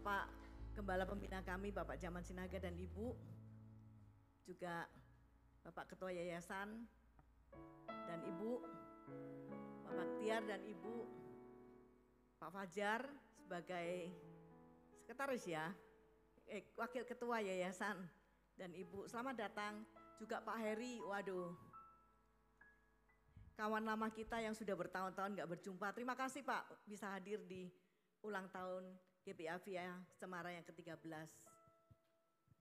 Bapak Gembala Pembina kami, Bapak Jaman Sinaga dan Ibu, juga Bapak Ketua Yayasan dan Ibu, Bapak Tiar dan Ibu, Pak Fajar sebagai sekretaris ya, Wakil Ketua Yayasan dan Ibu, selamat datang. Juga Pak Heri, waduh, kawan lama kita yang sudah bertahun-tahun gak berjumpa. Terima kasih Pak bisa hadir di ulang tahun GPI Avia Cemara yang ke-13.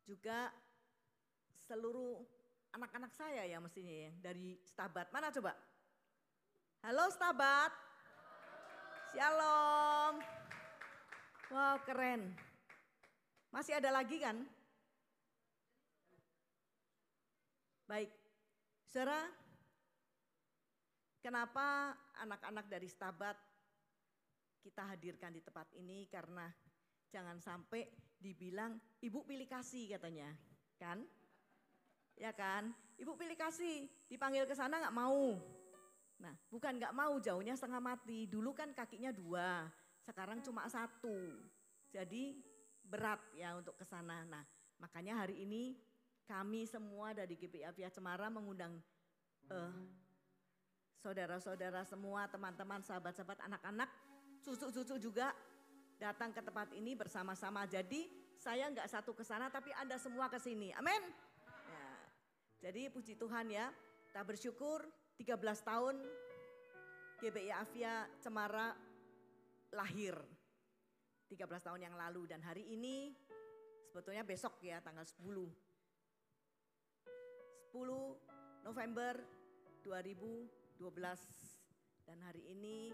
Juga seluruh anak-anak saya ya mestinya ya, dari Stabat. Mana coba? Halo Stabat. Shalom. Wow keren. Masih ada lagi kan? Baik, saudara, kenapa anak-anak dari Stabat kita hadirkan di tempat ini? Karena jangan sampai dibilang ibu pilih kasih katanya, kan? Ya kan? Ibu pilih kasih, dipanggil ke sana nggak mau. Nah, bukan nggak mau, jauhnya setengah mati. Dulu kan kakinya 2, sekarang cuma 1. Jadi berat ya untuk ke sana. Nah, makanya hari ini kami semua dari GPI Avia Cemara mengundang saudara-saudara semua, teman-teman, sahabat-sahabat, anak-anak, cucu-cucu juga datang ke tempat ini bersama-sama. Jadi saya nggak satu ke sana tapi Anda semua ke sini. Amin. Ya, jadi puji Tuhan ya, kita bersyukur 13 tahun GPI Avia Cemara lahir. 13 tahun yang lalu dan hari ini sebetulnya besok ya tanggal 10 November 2012 dan hari ini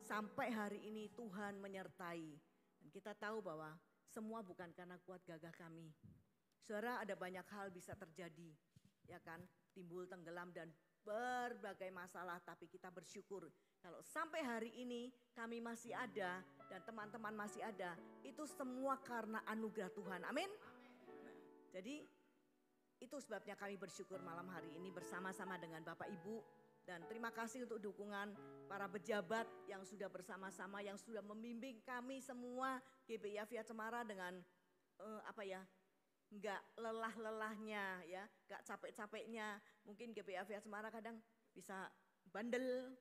sampai hari ini Tuhan menyertai dan kita tahu bahwa semua bukan karena kuat gagah kami. Saudara, ada banyak hal bisa terjadi ya kan, timbul tenggelam dan berbagai masalah, tapi kita bersyukur kalau sampai hari ini kami masih ada dan teman-teman masih ada, itu semua karena anugerah Tuhan. Amin. Jadi itu sebabnya kami bersyukur malam hari ini bersama-sama dengan Bapak Ibu. Dan terima kasih untuk dukungan para pejabat yang sudah bersama-sama, yang sudah membimbing kami semua GPI Avia Cemara dengan enggak lelah-lelahnya ya, enggak capek-capeknya. Mungkin GPI Avia Cemara kadang bisa bandel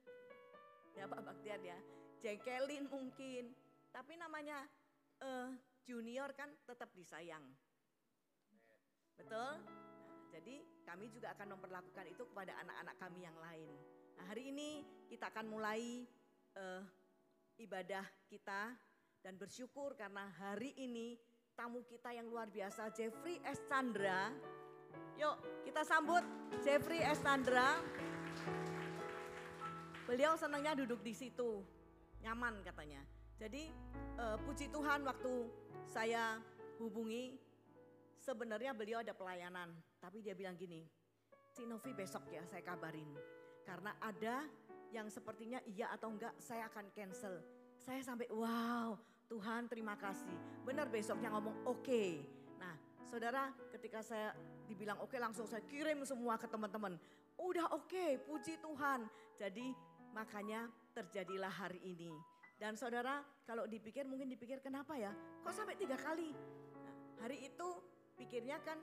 ya Pak Baktiar ya, jengkelin mungkin. Tapi namanya junior kan tetap disayang. Betul? Jadi kami juga akan memperlakukan itu kepada anak-anak kami yang lain. Nah, hari ini kita akan mulai ibadah kita dan bersyukur karena hari ini tamu kita yang luar biasa, Jeffrey S. Chandra. Yuk kita sambut Jeffrey S. Chandra. Beliau senangnya duduk di situ, nyaman katanya. Jadi puji Tuhan waktu saya hubungi, sebenarnya beliau ada pelayanan, tapi dia bilang gini, Cik Novi besok ya saya kabarin. Karena ada yang sepertinya iya atau enggak saya akan cancel. Saya sampai wow Tuhan terima kasih. Benar besoknya ngomong oke. Nah saudara, ketika saya dibilang oke langsung saya kirim semua ke teman-teman. Udah oke, puji Tuhan. Jadi makanya terjadilah hari ini. Dan saudara kalau dipikir mungkin dipikir kenapa ya kok sampai 3 kali. Nah, hari itu pikirnya kan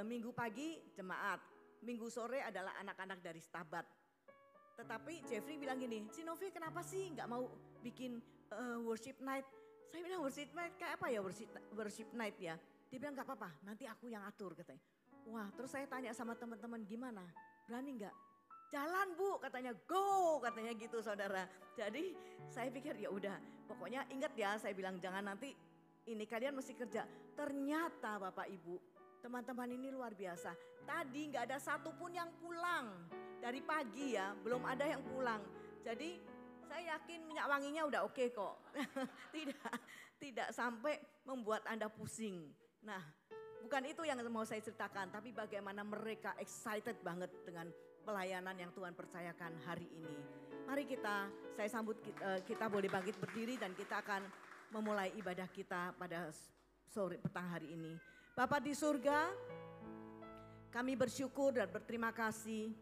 minggu pagi jemaat, minggu sore adalah anak-anak dari Stabat. Tetapi Jeffrey bilang gini, si Novi kenapa sih nggak mau bikin worship night? Saya bilang worship night kayak apa ya worship night ya? Dia bilang nggak apa-apa, nanti aku yang atur katanya. Wah terus saya tanya sama teman-teman gimana, berani nggak? Jalan Bu katanya, go katanya gitu saudara. Jadi saya pikir ya udah, pokoknya ingat ya saya bilang jangan nanti ini kalian mesti kerja. Ternyata Bapak Ibu, teman-teman ini luar biasa. Tadi nggak ada satupun yang pulang dari pagi ya, belum ada yang pulang. Jadi saya yakin minyak wanginya udah oke kok. tidak sampai membuat Anda pusing. Nah, bukan itu yang mau saya ceritakan, tapi bagaimana mereka excited banget dengan pelayanan yang Tuhan percayakan hari ini. Mari saya sambut kita boleh bangkit berdiri dan kita akan memulai ibadah kita pada sore petang hari ini. Bapa di surga, kami bersyukur dan berterima kasih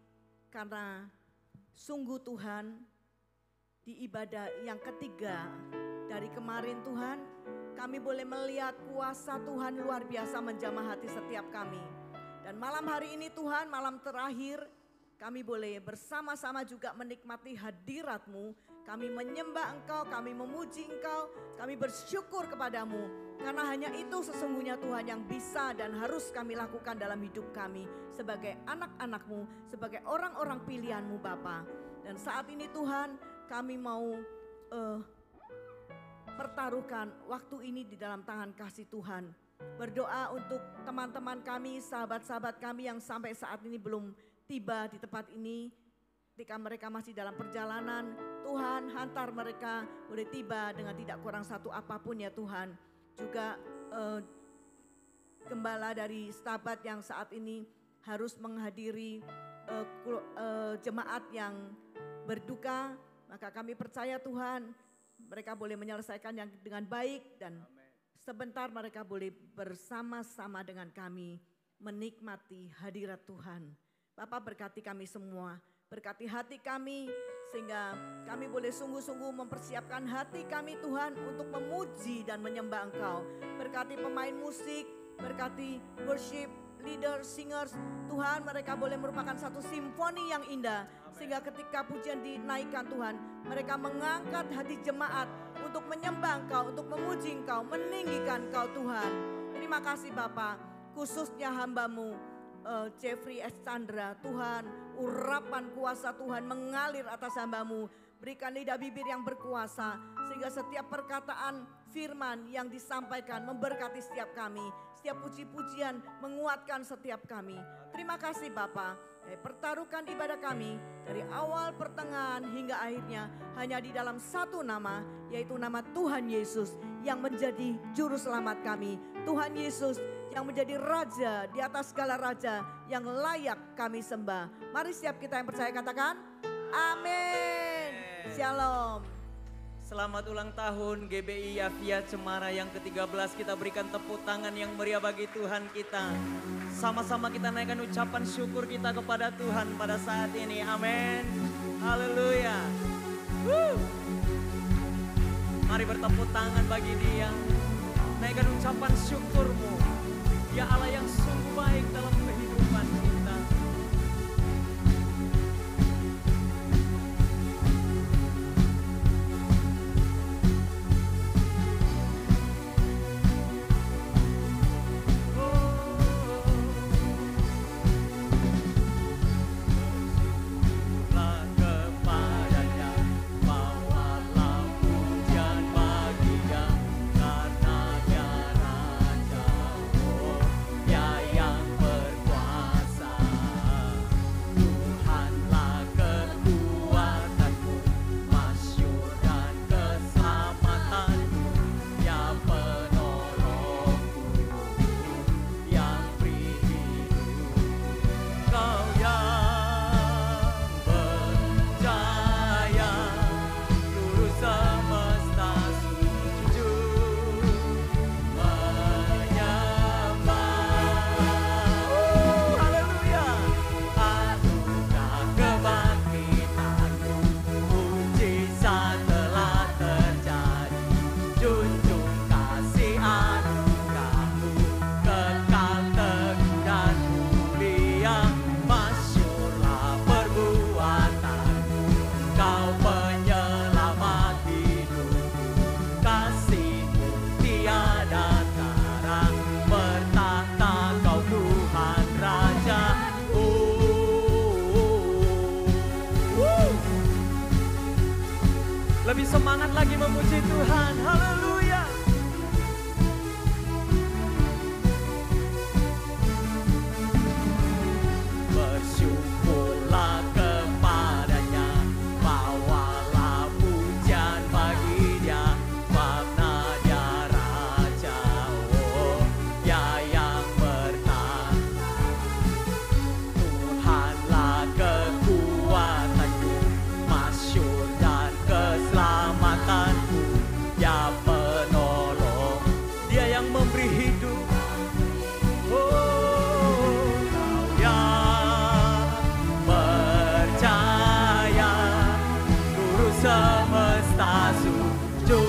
karena sungguh Tuhan di ibadah yang ketiga dari kemarin Tuhan, kami boleh melihat kuasa Tuhan luar biasa menjamah hati setiap kami. Dan malam hari ini Tuhan, malam terakhir, kami boleh bersama-sama juga menikmati hadirat-Mu. Kami menyembah Engkau, kami memuji Engkau, kami bersyukur kepadamu. Karena hanya itu sesungguhnya Tuhan yang bisa dan harus kami lakukan dalam hidup kami. Sebagai anak-anak-Mu, sebagai orang-orang pilihan-Mu Bapa. Dan saat ini Tuhan, kami mau pertaruhkan waktu ini di dalam tangan kasih Tuhan. Berdoa untuk teman-teman kami, sahabat-sahabat kami yang sampai saat ini belum tiba di tempat ini. Ketika mereka masih dalam perjalanan, Tuhan hantar mereka boleh tiba dengan tidak kurang satu apapun ya Tuhan. Juga gembala dari sahabat yang saat ini harus menghadiri jemaat yang berduka. Maka kami percaya Tuhan, mereka boleh menyelesaikan yang dengan baik dan sebentar mereka boleh bersama-sama dengan kami menikmati hadirat Tuhan. Bapak berkati kami semua, berkati hati kami sehingga kami boleh sungguh-sungguh mempersiapkan hati kami Tuhan untuk memuji dan menyembah Engkau. Berkati pemain musik, berkati worship, leader, singers. Tuhan mereka boleh merupakan satu simfoni yang indah. Sehingga ketika pujian dinaikkan Tuhan, mereka mengangkat hati jemaat untuk menyembah Engkau, untuk memuji Engkau, meninggikan Engkau Tuhan. Terima kasih Bapa, khususnya hamba-Mu Jeffrey S. Chandra. Tuhan, urapan kuasa Tuhan mengalir atas hamba-Mu. Berikan lidah bibir yang berkuasa sehingga setiap perkataan firman yang disampaikan memberkati setiap kami. Setiap puji-pujian menguatkan setiap kami. Terima kasih Bapa. Pertaruhkan ibadah kami dari awal pertengahan hingga akhirnya hanya di dalam satu nama, yaitu nama Tuhan Yesus yang menjadi juru selamat kami. Tuhan Yesus yang menjadi raja di atas segala raja yang layak kami sembah. Mari setiap kita yang percaya katakan amin. Shalom. Selamat ulang tahun GBI Yafia Cemara yang ke-13. Kita berikan tepuk tangan yang meriah bagi Tuhan kita. Sama-sama kita naikkan ucapan syukur kita kepada Tuhan pada saat ini. Amin. Haleluya. Mari bertepuk tangan bagi Dia. Naikkan ucapan syukurmu. Dia Allah yang sungguh baik dalam kehidupan kita. Lebih semangat lagi memuji Tuhan. Haleluya. Bersyukurlah kepadanya, bawalah pujian bagi Dia, karena Dia Raja, oh Dia yang bertahan. Tuhanlah kekuatanku, masyhur dan keselamatanku, Dia semesta sujud.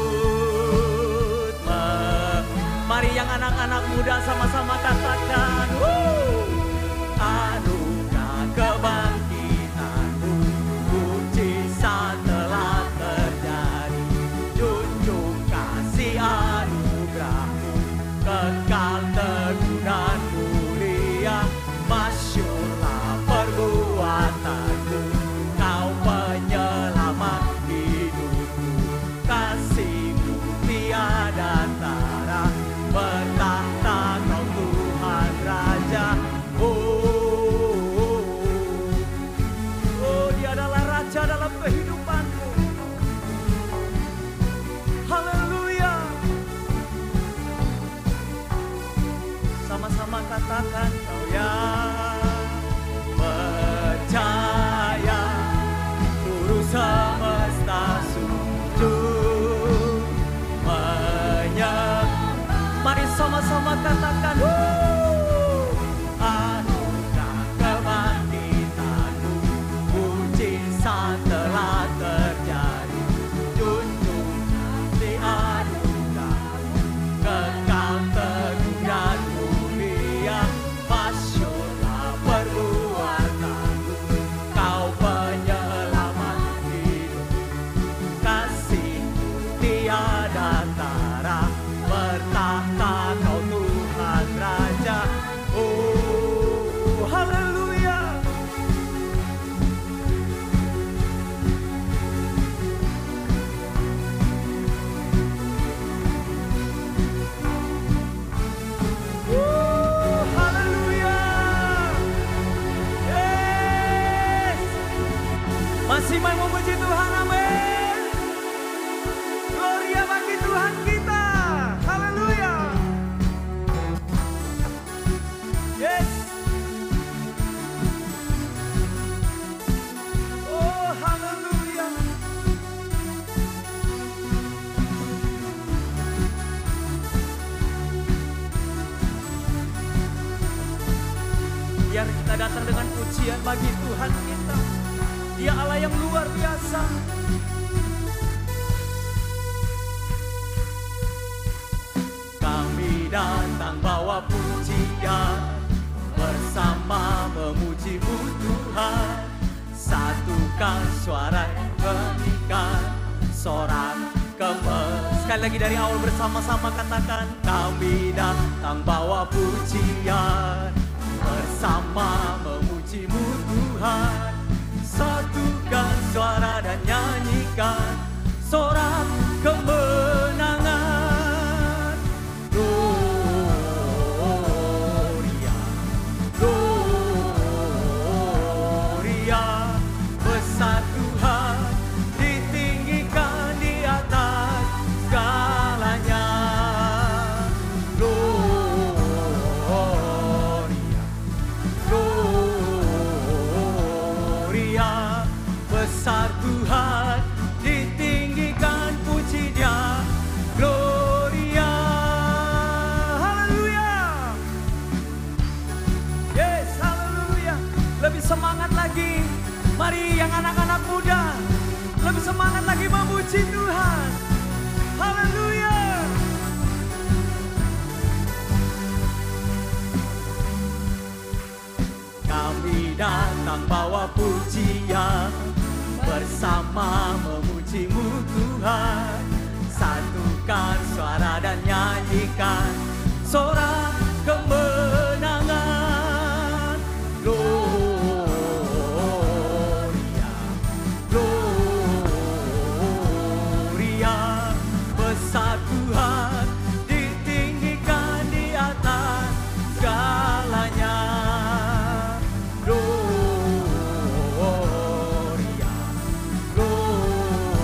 Mari yang anak-anak muda sama-sama katakan, anugerah kebangkitanmu, mujizat telah terjadi, junjung kasih anugerahmu, kekal teguh dan mulia, masyurlah perbuatanmu, kau penyelamat hidupku, kasihmu tiada tara, bertahta kau Tuhan Raja. Oh, Dia adalah Raja dalam kehidupanmu. Haleluya. Sama-sama katakan, kau yang percaya, seluruh semesta sujud menyembah. Mari sama-sama katakan, anugerah kebangkitanmu, mujizat telah terjadi, junjung kasih anugerahmu, kekal teguh dan mulia, masyurlah perbuatanmu, kau penyelamat hidup, kasihmu tiada tara, bertahta kau Tuhan Raja. Oh, haleluya. Haleluya. Yes. Masih mau memuji Tuhan, amin. Gloria bagi Tuhan kita. Haleluya. Yes. Oh, haleluya. Biar kita datang dengan pujian bagi Tuhan kita. Dia Allah yang luar biasa. Kami datang bawa pujian, bersama memuji-Mu Tuhan. Satukan suara nyanyikan, sorak gemes. Sekali lagi dari awal bersama-sama katakan, kami datang bawa pujian, bersama memuji-Mu Tuhan. Satukan suara dan nyanyikan, sorak kemenangan. Gloria, Gloria, besar Tuhan, ditinggikan di atas segalanya. Gloria, Gloria, besar Tuhan, ditinggikan, puji Dia. Gloria, haleluya. Yes, haleluya. Lebih semangat lagi. Mari yang anak-anak muda, lebih semangat lagi memuji Tuhan. Haleluya. Kami datang bawa pujian, bersama memuji-Mu Tuhan. Satukan suara dan nyanyikan, sorak kemenangan. Gloria, Gloria, besar Tuhan, ditinggikan di atas segalanya. Gloria, Gloria,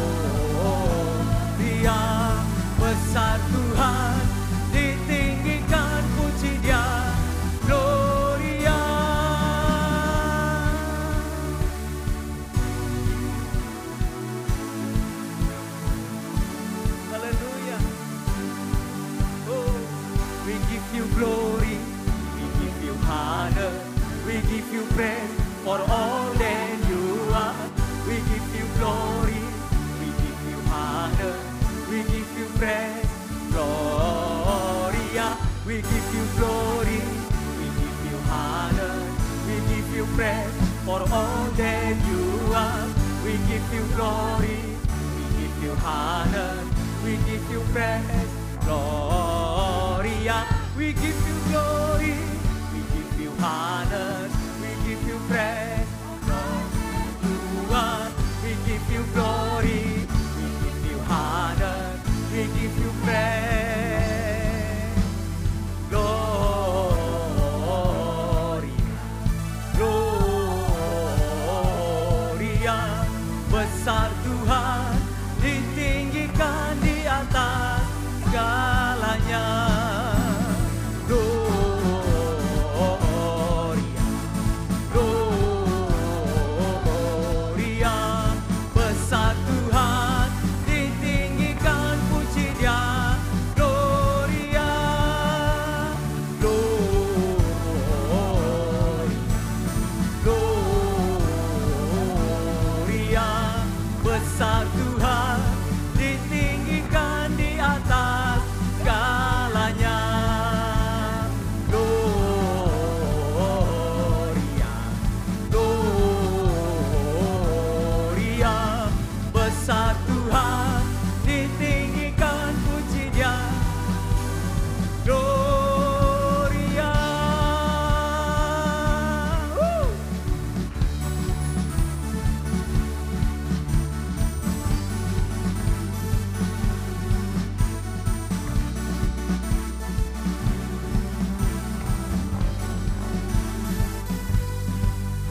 praise for all that you are. We give you glory, we give you honor, we give you praise, Gloria. We give you glory, we give you honor, we give you praise, Lord. We give you glory, we give you honor, we give you praise, Gloria, Gloria. Besar Tuhan, ditinggikan di atas segalanya. Gloria, Gloria. Besar Tuhan, ditinggikan puji Dia. Gloria, Gloria. Besar Tuhan, ditinggikan di atas segalanya. Gloria, Gloria. Besar Tuhan, ditinggikan puji Dia. Gloria.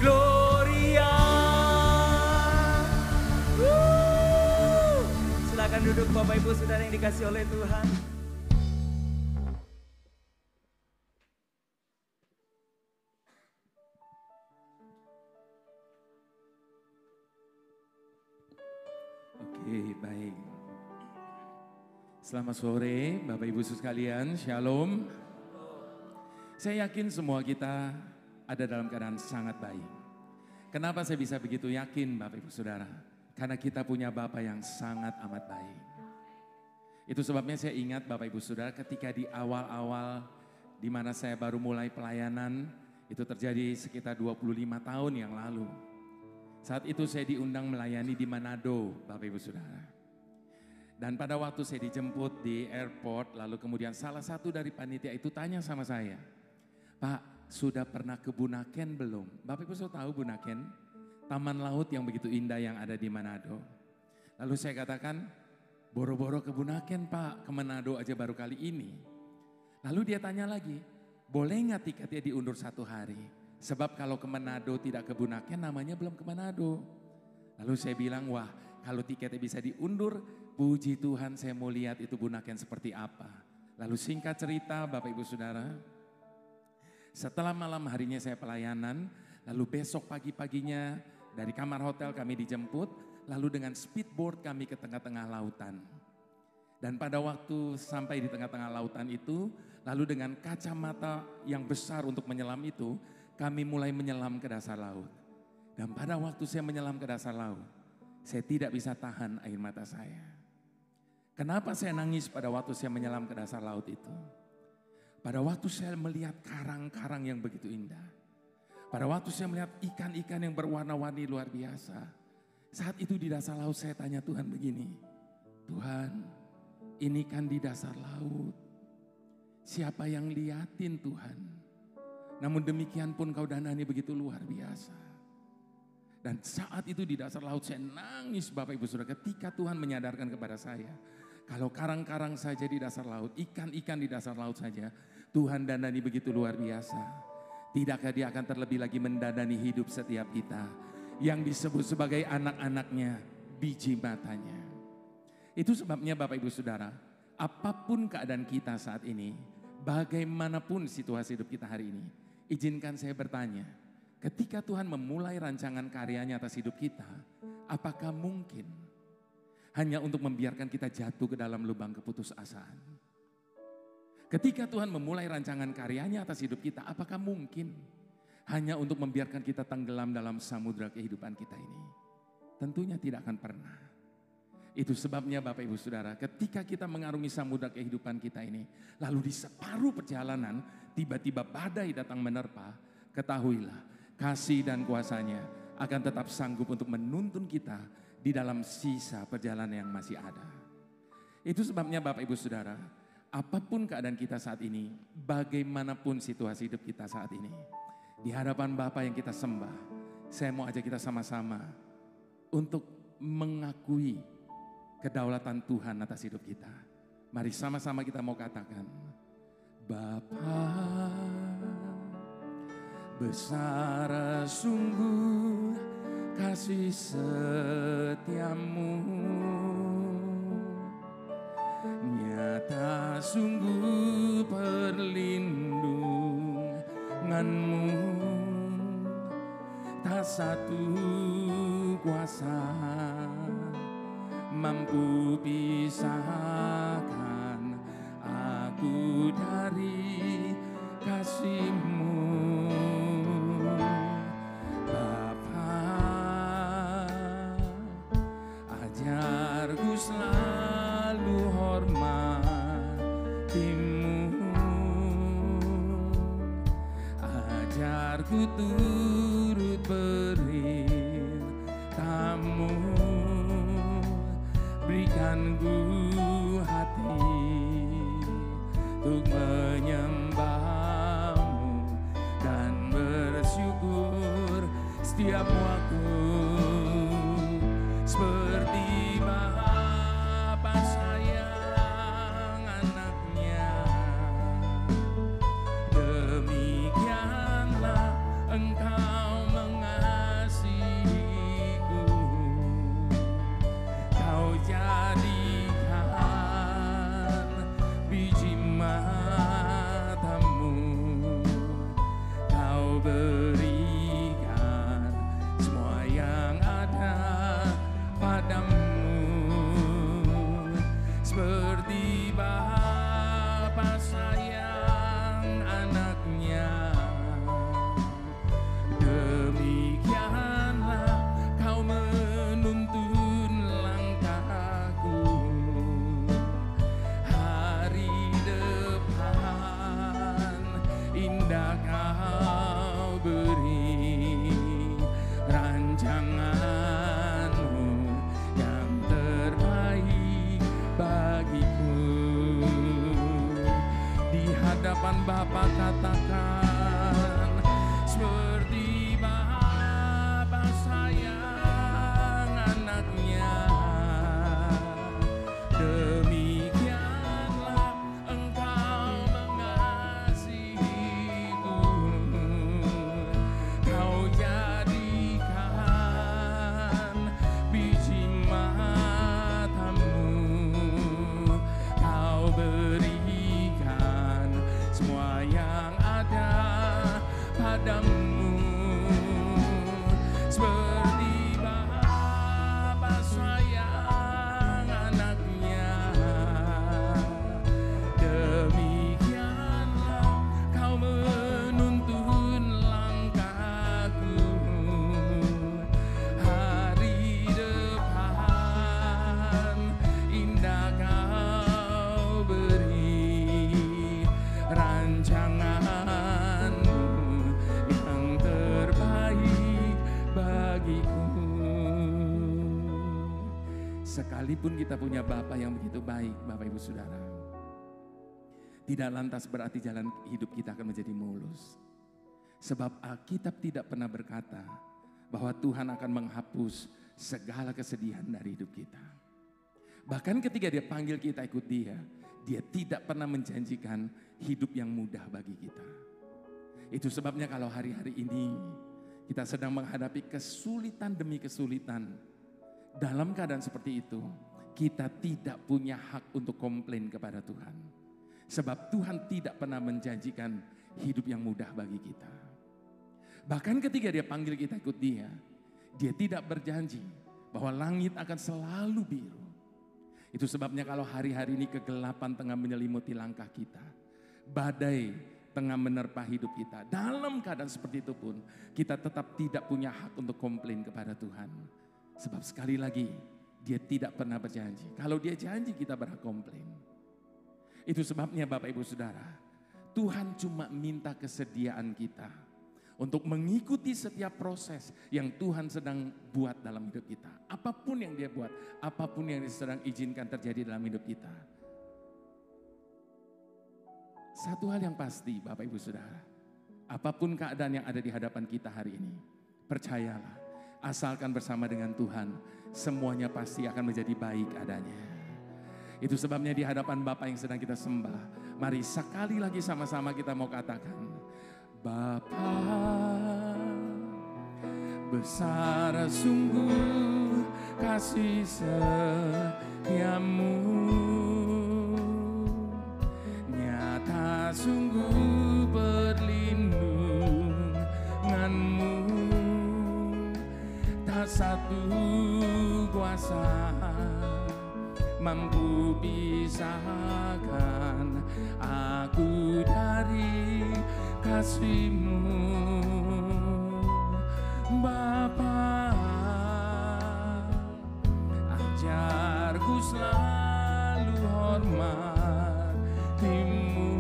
Gloria. Silakan duduk Bapak Ibu Saudara yang dikasih oleh Tuhan. Oke, baik. Selamat sore Bapak Ibu sekalian, Shalom. Saya yakin semua kita ada dalam keadaan sangat baik. Kenapa saya bisa begitu yakin Bapak Ibu Saudara? Karena kita punya Bapa yang sangat amat baik. Itu sebabnya saya ingat Bapak Ibu Saudara ketika di awal-awal di mana saya baru mulai pelayanan, itu terjadi sekitar 25 tahun yang lalu. Saat itu saya diundang melayani di Manado, Bapak Ibu Saudara. Dan pada waktu saya dijemput di airport, lalu kemudian salah satu dari panitia itu tanya sama saya, Pak, sudah pernah ke Bunaken belum? Bapak Ibu Saudara tahu Bunaken? Taman laut yang begitu indah yang ada di Manado. Lalu saya katakan, boro-boro ke Bunaken Pak, ke Manado aja baru kali ini. Lalu dia tanya lagi, boleh nggak tiketnya diundur 1 hari? Sebab kalau ke Manado tidak ke Bunaken namanya belum ke Manado. Lalu saya bilang, wah kalau tiketnya bisa diundur, puji Tuhan saya mau lihat itu Bunaken seperti apa. Lalu singkat cerita Bapak Ibu Saudara, setelah malam harinya saya pelayanan, lalu besok pagi-paginya dari kamar hotel kami dijemput, lalu dengan speedboat kami ke tengah-tengah lautan. Dan pada waktu sampai di tengah-tengah lautan itu, lalu dengan kacamata yang besar untuk menyelam itu, kami mulai menyelam ke dasar laut. Dan pada waktu saya menyelam ke dasar laut, saya tidak bisa tahan air mata saya. Kenapa saya nangis pada waktu saya menyelam ke dasar laut itu? Pada waktu saya melihat karang-karang yang begitu indah. Pada waktu saya melihat ikan-ikan yang berwarna-warni luar biasa. Saat itu di dasar laut saya tanya Tuhan begini, Tuhan ini kan di dasar laut. Siapa yang liatin Tuhan? Namun demikian pun kau danani begitu luar biasa. Dan saat itu di dasar laut saya nangis Bapak Ibu Saudara ketika Tuhan menyadarkan kepada saya. Kalau karang-karang saja di dasar laut, ikan-ikan di dasar laut saja, Tuhan danani begitu luar biasa. Tidakkah Dia akan terlebih lagi mendadani hidup setiap kita yang disebut sebagai anak-anaknya, biji matanya. Itu sebabnya Bapak Ibu Saudara, apapun keadaan kita saat ini, bagaimanapun situasi hidup kita hari ini, izinkan saya bertanya, ketika Tuhan memulai rancangan karyanya atas hidup kita, apakah mungkin hanya untuk membiarkan kita jatuh ke dalam lubang keputusasaan? Ketika Tuhan memulai rancangan karyanya atas hidup kita, apakah mungkin hanya untuk membiarkan kita tenggelam dalam samudera kehidupan kita ini? Tentunya tidak akan pernah. Itu sebabnya Bapak Ibu Saudara, ketika kita mengarungi samudera kehidupan kita ini, lalu di separuh perjalanan tiba-tiba badai datang menerpa, ketahuilah kasih dan kuasa-Nya akan tetap sanggup untuk menuntun kita di dalam sisa perjalanan yang masih ada. Itu sebabnya Bapak Ibu Saudara, apapun keadaan kita saat ini, bagaimanapun situasi hidup kita saat ini, di hadapan Bapa yang kita sembah, saya mau ajak kita sama-sama untuk mengakui kedaulatan Tuhan atas hidup kita. Mari sama-sama kita mau katakan, Bapa, besar sungguh kasih setiamu, nyata sungguh perlindunganmu, tak satu kuasa mampu pisahkan aku dari kasih-Mu. Bapa, ajarku selalu hormati-Mu, ajarku turut perintah-Mu, berikan ku hati untuk menyembah-Mu dan bersyukur setiap waktu, seperti Bapa sayang anaknya, demikianlah Engkau mengasihiku. Kau jadikan biji mata-Mu, Kau berikan semua yang ada padamu, seperti Bapa sayang anaknya, demikianlah Kau menuntun langkahku. Hari depan indah Kau beri, rancangan-Mu yang terbaik bagiku. Di hadapan Bapa katakan, seperti Bapa sayang anaknya, demikianlah Engkau mengasihiku. Kau jadikan biji mata-Mu, Kau berikan semua yang ada padamu, seperti Bapa sayang anaknya, demikianlah Kau menuntun langkahku. Hari depan indah Kau beri, rancangan-Mu yang terbaik bagiku. Sekalipun kita punya Bapa yang begitu baik, Bapak Ibu Saudara, tidak lantas berarti jalan hidup kita akan menjadi mulus. Sebab Alkitab tidak pernah berkata bahwa Tuhan akan menghapus segala kesedihan dari hidup kita. Bahkan ketika Dia panggil kita ikut Dia, Dia tidak pernah menjanjikan hidup yang mudah bagi kita. Itu sebabnya kalau hari-hari ini kita sedang menghadapi kesulitan demi kesulitan, dalam keadaan seperti itu, kita tidak punya hak untuk komplain kepada Tuhan. Sebab Tuhan tidak pernah menjanjikan hidup yang mudah bagi kita. Bahkan ketika Dia panggil kita ikut Dia, Dia tidak berjanji bahwa langit akan selalu biru. Itu sebabnya kalau hari-hari ini kegelapan tengah menyelimuti langkah kita, badai tengah menerpa hidup kita, dalam keadaan seperti itu pun kita tetap tidak punya hak untuk komplain kepada Tuhan. Sebab sekali lagi Dia tidak pernah berjanji. Kalau Dia janji kita berhak komplain. Itu sebabnya Bapak Ibu Saudara, Tuhan cuma minta kesediaan kita untuk mengikuti setiap proses yang Tuhan sedang buat dalam hidup kita. Apapun yang dia buat, apapun yang dia sedang izinkan terjadi dalam hidup kita. Satu hal yang pasti Bapak Ibu Saudara, apapun keadaan yang ada di hadapan kita hari ini, percayalah, asalkan bersama dengan Tuhan, semuanya pasti akan menjadi baik adanya. Itu sebabnya di hadapan Bapa yang sedang kita sembah, mari sekali lagi sama-sama kita mau katakan, Bapa, besar sungguh kasih setiamu, nyata sungguh perlindunganmu, tak satu kuasa mampu pisahkan aku dari kasih-Mu. Bapa, ajarku selalu hormati-Mu,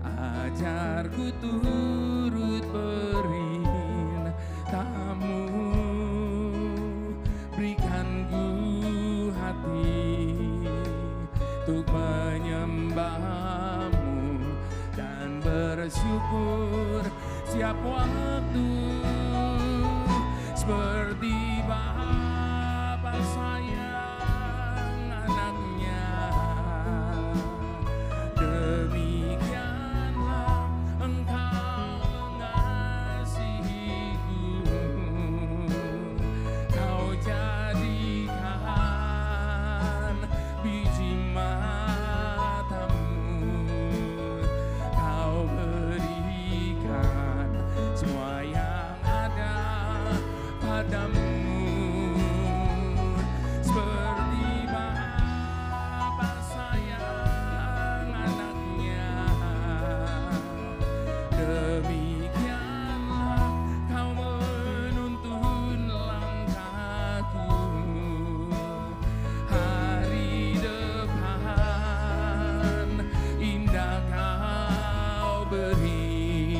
ajarku turut perintah-Mu, berikan ku hati untuk menyembah-Mu dan bersyukur setiap waktu, seperti Bapa sayang anaknya, demikianlah Engkau mengasihiku. Kau jadikan biji matamu, Kau berikan semua yang ada padamu, seperti Bapa sayang anaknya, demikianlah Kau menuntun langkahku. Hari depan indah Kau beri,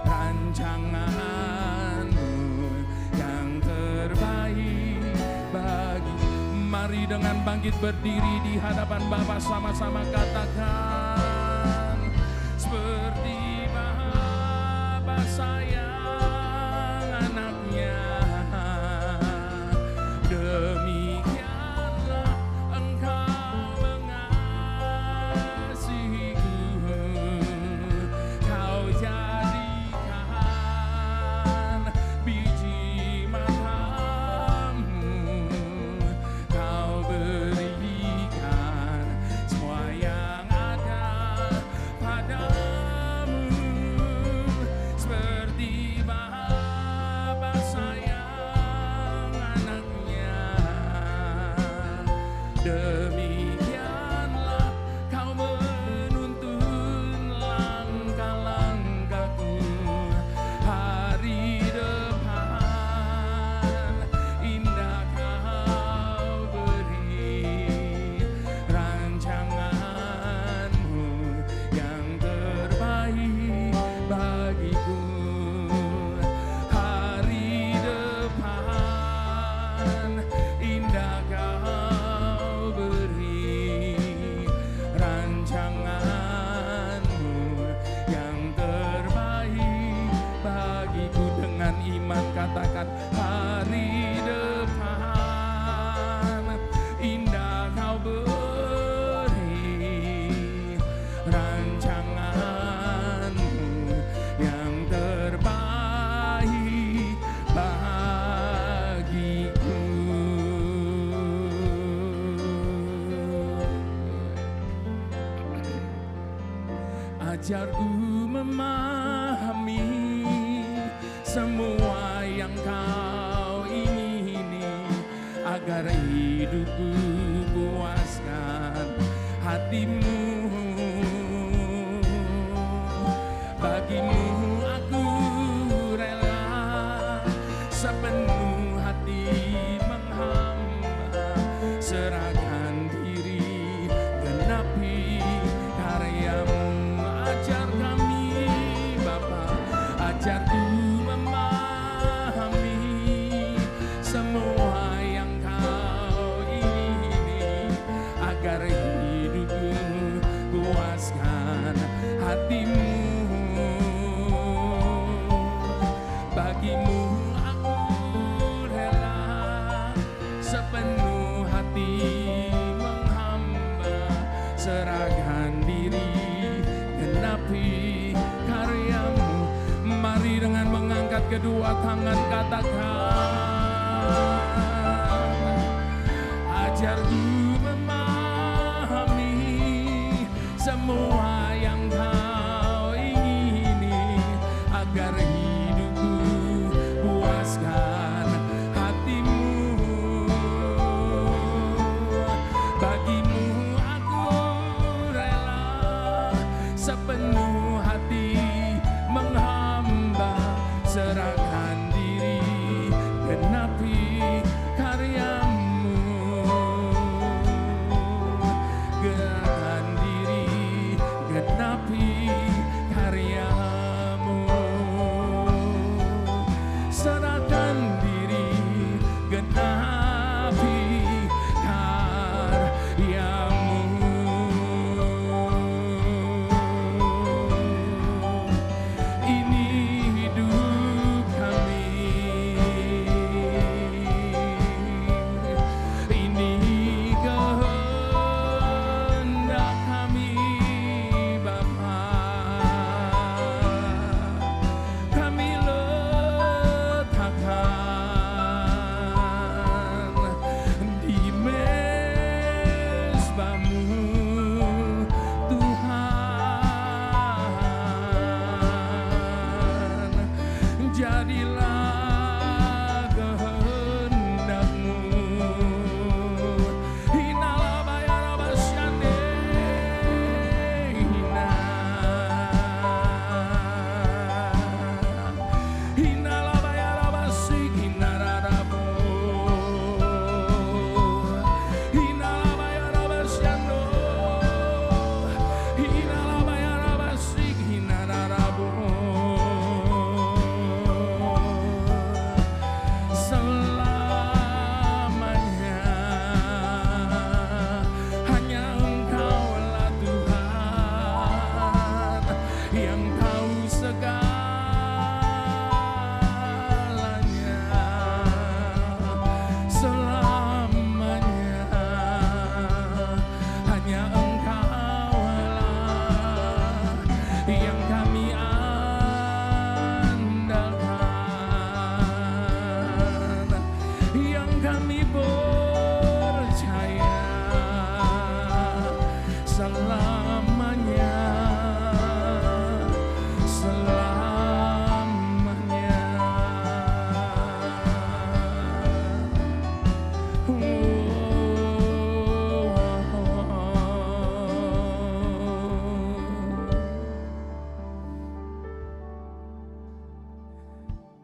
rancangan-Mu yang terbaik bagi. Mari dengan bangkit berdiri di hadapan Bapa, sama-sama katakan, seperti Bapa sayang anaknya, demikianlah Engkau mengasihiku. Kau jadikan biji matamu, Kau berikan semua yang ada padamu, seperti Bapa sayang anaknya, demikianlah Kau menuntun langkah-langkahku. Hari depan indah Kau beri, rancangan-Mu yang terbaik bagiku. Hari depan indah Kau beri, rancangan-Mu yang terbaik bagiku. Dengan iman katakan, hari depan indah Kau beri, rancangan-Mu yang terbaik bagiku. Ajarku memahami semua yang Kau ingini, agar hidupku puaskan hati-Mu. Bagi-Mu aku rela sepenuh hati menghamba, serahkan diri, genapi karya-Mu. Ajar kami hatimu. Bagimu aku rela sepenuh hati menghamba, serahkan diri, genapi karyamu. Mari dengan mengangkat kedua tangan katakan, ajarku memahami semua yang kau ingini, agar hidupku puaskan hatimu. Bagimu aku rela sepenuh hati menghamba, serahkan diri, genapi karyamu. Serahkan diri, genapi karyamu. Serahkan diri, genapi karyamu. Ini hidup kami, ini kehendak kami Bapa. Kami letakkan di mezbamu Tuhan. Jadilah kehendak-Mu. Hinalah bayar basyane, hinalah bayar basik, hinararabo, hinalah bayar basyano, hinalah bayar basik, hinararabo. Selamanya hanya Engkaulah Tuhan yang tahu segalanya. Selamanya hanya Engkaulah yang kami andalkan, yang kami percaya. Selamanya, selamanya.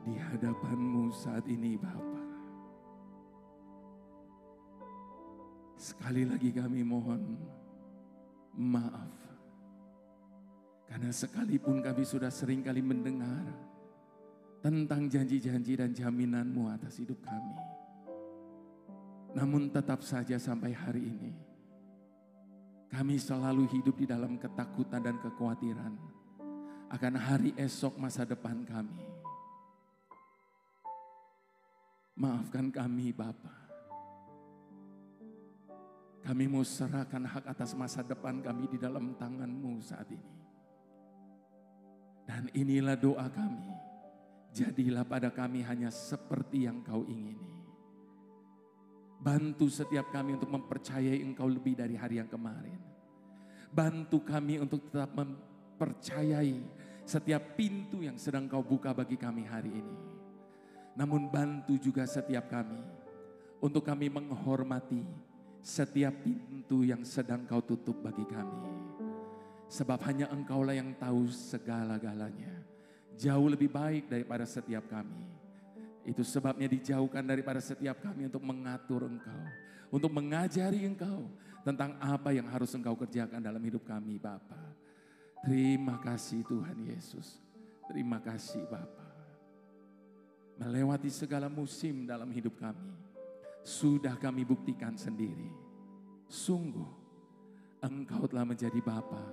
Di hadapan-Mu saat ini Bapa, sekali lagi kami mohon maaf, karena sekalipun kami sudah sering kali mendengar tentang janji-janji dan jaminan-Mu atas hidup kami, namun tetap saja sampai hari ini kami selalu hidup di dalam ketakutan dan kekhawatiran akan hari esok masa depan kami. Maafkan kami Bapa. Kami mau serahkan hak atas masa depan kami di dalam tangan-Mu saat ini. Dan inilah doa kami. Jadilah pada kami hanya seperti yang Kau ingini. Bantu setiap kami untuk mempercayai Engkau lebih dari hari yang kemarin. Bantu kami untuk tetap mempercayai setiap pintu yang sedang Kau buka bagi kami hari ini. Namun bantu juga setiap kami untuk kami menghormati setiap pintu yang sedang Kau tutup bagi kami. Sebab hanya Engkaulah yang tahu segala-galanya. Jauh lebih baik daripada setiap kami. Itu sebabnya dijauhkan daripada setiap kami untuk mengatur Engkau. Untuk mengajari Engkau tentang apa yang harus Engkau kerjakan dalam hidup kami Bapa. Terima kasih Tuhan Yesus. Terima kasih Bapa. Melewati segala musim dalam hidup kami, sudah kami buktikan sendiri. Sungguh, Engkau telah menjadi Bapa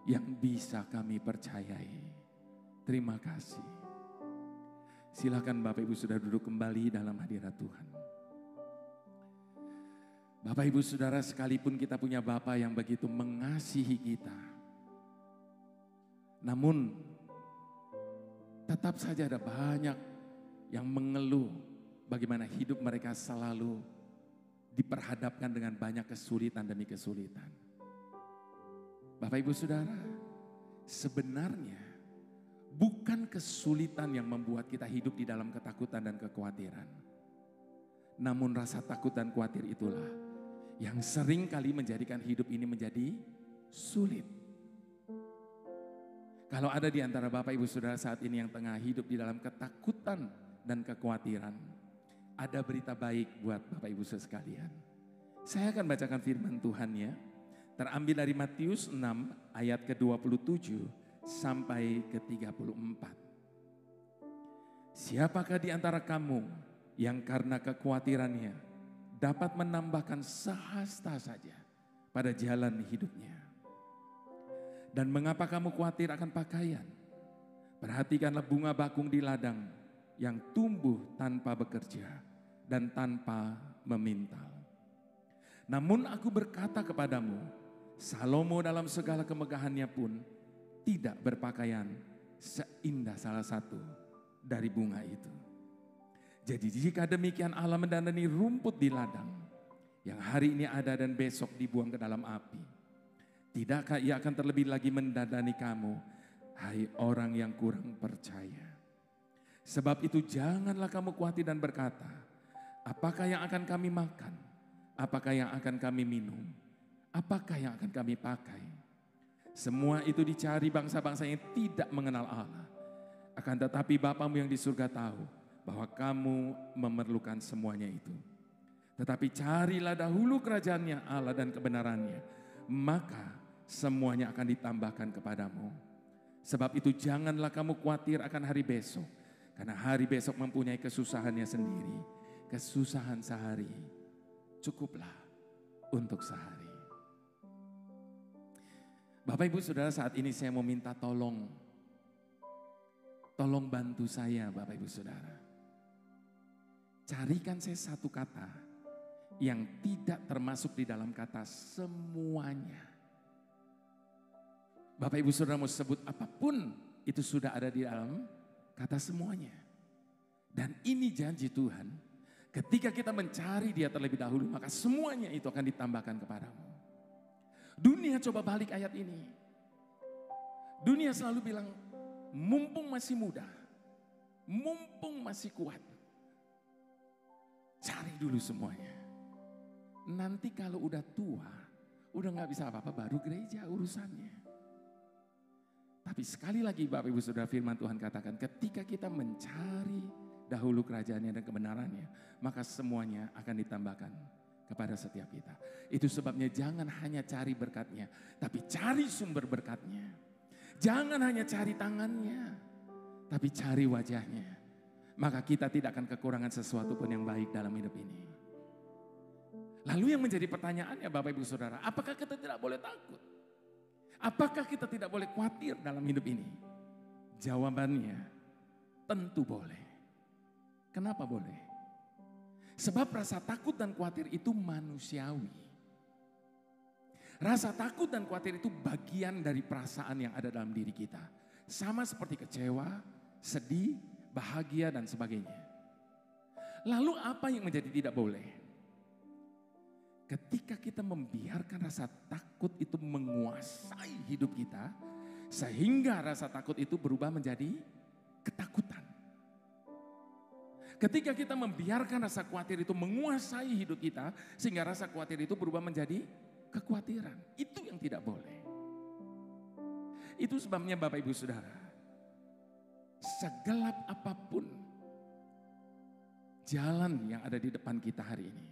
yang bisa kami percayai. Terima kasih. Silakan Bapak Ibu sudah duduk kembali dalam hadirat Tuhan. Bapak Ibu Saudara, sekalipun kita punya Bapa yang begitu mengasihi kita, namun tetap saja ada banyak yang mengeluh bagaimana hidup mereka selalu diperhadapkan dengan banyak kesulitan demi kesulitan. Bapak Ibu Saudara, sebenarnya bukan kesulitan yang membuat kita hidup di dalam ketakutan dan kekhawatiran. Namun rasa takut dan khawatir itulah yang sering kali menjadikan hidup ini menjadi sulit. Kalau ada di antara Bapak Ibu Saudara saat ini yang tengah hidup di dalam ketakutan dan kekhawatiran, ada berita baik buat Bapak Ibu sekalian. Saya akan bacakan firman Tuhan ya. Terambil dari Matius 6 ayat ke-27 sampai ke-34. Siapakah di antara kamu yang karena kekhawatirannya dapat menambahkan sehasta saja pada jalan hidupnya? Dan mengapa kamu khawatir akan pakaian? Perhatikanlah bunga bakung di ladang yang tumbuh tanpa bekerja dan tanpa memintal. Namun aku berkata kepadamu, Salomo dalam segala kemegahannya pun tidak berpakaian seindah salah satu dari bunga itu. Jadi jika demikian Allah mendandani rumput di ladang yang hari ini ada dan besok dibuang ke dalam api, tidakkah ia akan terlebih lagi mendandani kamu, hai orang yang kurang percaya? Sebab itu janganlah kamu khawatir dan berkata, apakah yang akan kami makan? Apakah yang akan kami minum? Apakah yang akan kami pakai? Semua itu dicari bangsa-bangsa yang tidak mengenal Allah. Akan tetapi Bapamu yang di surga tahu bahwa kamu memerlukan semuanya itu. Tetapi carilah dahulu kerajaannya Allah dan kebenarannya, maka semuanya akan ditambahkan kepadamu. Sebab itu janganlah kamu khawatir akan hari besok, karena hari besok mempunyai kesusahannya sendiri. Kesusahan sehari cukuplah untuk sehari. Bapak Ibu Saudara, saat ini saya mau minta tolong bantu saya Bapak Ibu Saudara. Carikan saya satu kata yang tidak termasuk di dalam kata semuanya. Bapak Ibu Saudara mau sebut apapun, itu sudah ada di dalam kata semuanya. Dan ini janji Tuhan, ketika kita mencari Dia terlebih dahulu, maka semuanya itu akan ditambahkan kepadamu. Dunia coba balik ayat ini. Dunia selalu bilang, mumpung masih muda, mumpung masih kuat, cari dulu semuanya. Nanti kalau udah tua, udah gak bisa apa-apa, baru gereja urusannya. Tapi sekali lagi Bapak Ibu Saudara, firman Tuhan katakan, ketika kita mencari dahulu kerajaannya dan kebenarannya, maka semuanya akan ditambahkan kepada setiap kita. Itu sebabnya jangan hanya cari berkatnya, tapi cari sumber berkatnya. Jangan hanya cari tangannya, tapi cari wajahnya. Maka kita tidak akan kekurangan sesuatu pun yang baik dalam hidup ini. Lalu yang menjadi pertanyaannya Bapak Ibu Saudara, apakah kita tidak boleh takut? Apakah kita tidak boleh khawatir dalam hidup ini? Jawabannya tentu boleh. Kenapa boleh? Sebab rasa takut dan khawatir itu manusiawi. Rasa takut dan khawatir itu bagian dari perasaan yang ada dalam diri kita. Sama seperti kecewa, sedih, bahagia dan sebagainya. Lalu apa yang menjadi tidak boleh? Ketika kita membiarkan rasa takut itu menguasai hidup kita, sehingga rasa takut itu berubah menjadi ketakutan. Ketika kita membiarkan rasa khawatir itu menguasai hidup kita, sehingga rasa khawatir itu berubah menjadi kekhawatiran. Itu yang tidak boleh. Itu sebabnya Bapak Ibu Saudara, segelap apapun jalan yang ada di depan kita hari ini,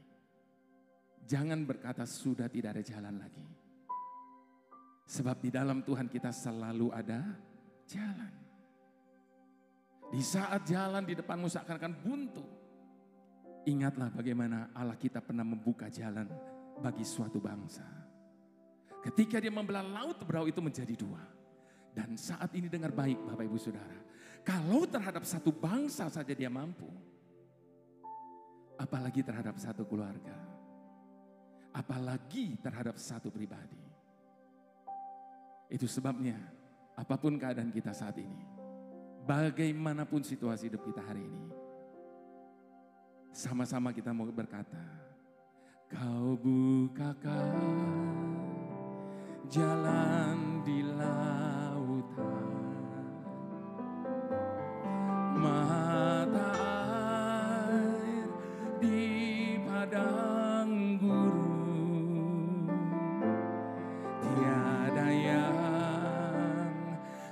jangan berkata sudah tidak ada jalan lagi. Sebab di dalam Tuhan kita selalu ada jalan. Di saat jalan di depanmu seakan-akan buntu, ingatlah bagaimana Allah kita pernah membuka jalan bagi suatu bangsa. Ketika dia membelah laut berau itu menjadi dua. Dan saat ini dengar baik Bapak Ibu Saudara. Kalau terhadap satu bangsa saja dia mampu. Apalagi terhadap satu keluarga. Apalagi terhadap satu pribadi. Itu sebabnya apapun keadaan kita saat ini. Bagaimanapun situasi hidup kita hari ini. Sama-sama kita mau berkata. Kau bukakan jalan di lautan, mata air di padang gurun, tiada yang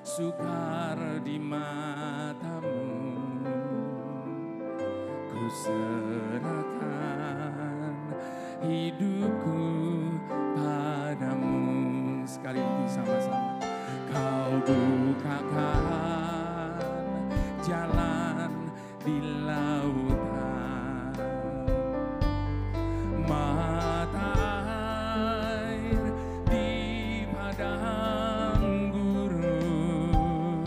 sukar di matamu, ku serahkan hidupku padamu. Sekali lagi sama-sama. Kau bukakan jalan di lautan, mata air di padang gurun,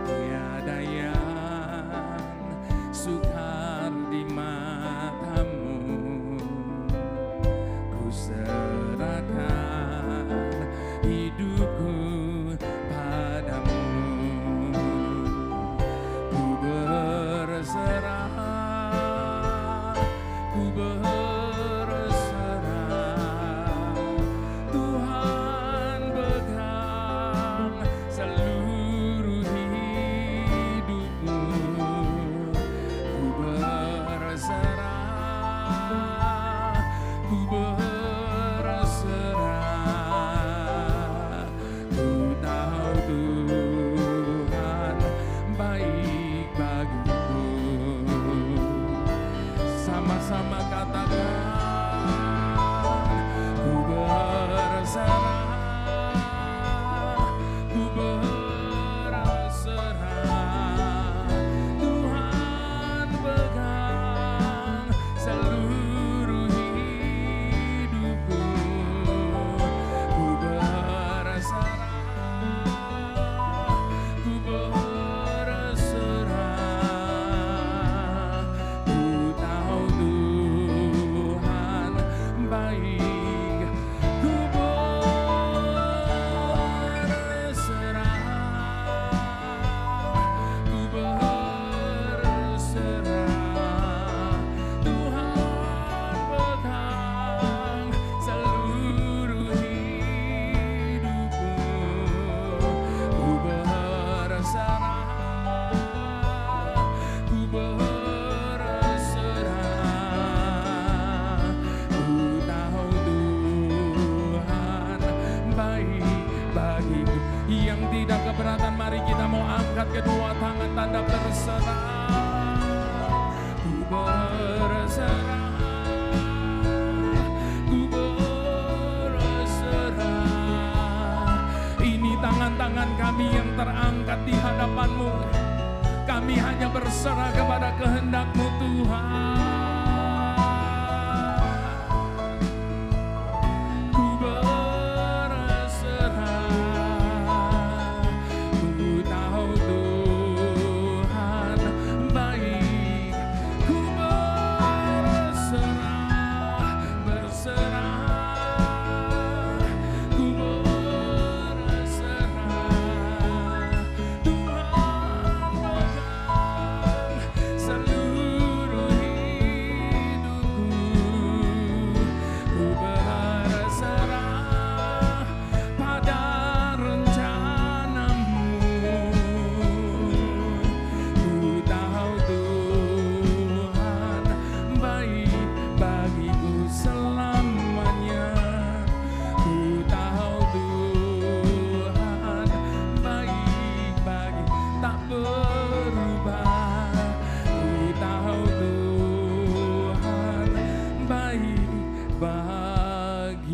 tiada yang sukar di matamu, ku serahkan hidupku padamu, ku berserah, ku berserah, Tuhan pegang seluruh hidupku, ku berserah, ku berserah. Sama katakan, ku berserah, ku berserah, Tuhan pegang seluruh hidupku, ku berserah, ku berserah, ku tahu Tuhan baik, ku berserah, ku berserah, Tuhan pegang seluruh hidupku, ku berserah, ku berserah, ku tahu Tuhan baik bagiku. Yang tidak keberatan, mari kita mau angkat kedua tangan tanda berserah. Ku berserah, ku berserah. Ini tangan-tangan kami yang terangkat di hadapan-Mu. Kami hanya berserah kepada kehendak-Mu Tuhan. Ku berserah, ku tahu Tuhan baik. Ku berserah, berserah, ku berserah, Tuhan pegang seluruh hidupku, ku berserah pada rencana-Mu, ku tahu Tuhan baik bagiku selamanya, ku tahu Tuhan baik bagi tak berubah, ku tahu Tuhan baik bagiku.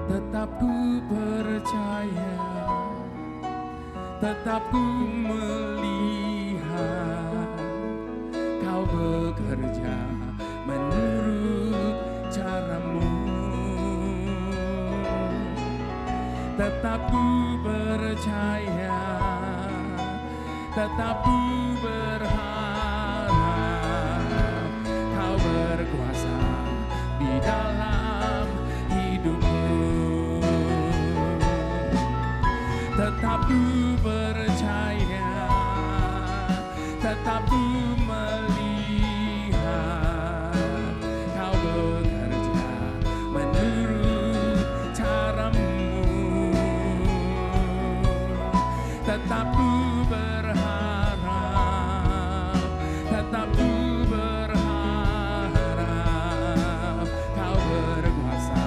Tetap ku percaya, tetap ku melihat melihat Kau bekerja menurut caramu. Tetap ku percaya, tetap ku berharap Kau berkuasa di dalam hidupku. Tetap ku percaya, tetap ku melihat Kau bekerja menurut caramu. Tetap ku berharap, tetap ku berharap Kau berkuasa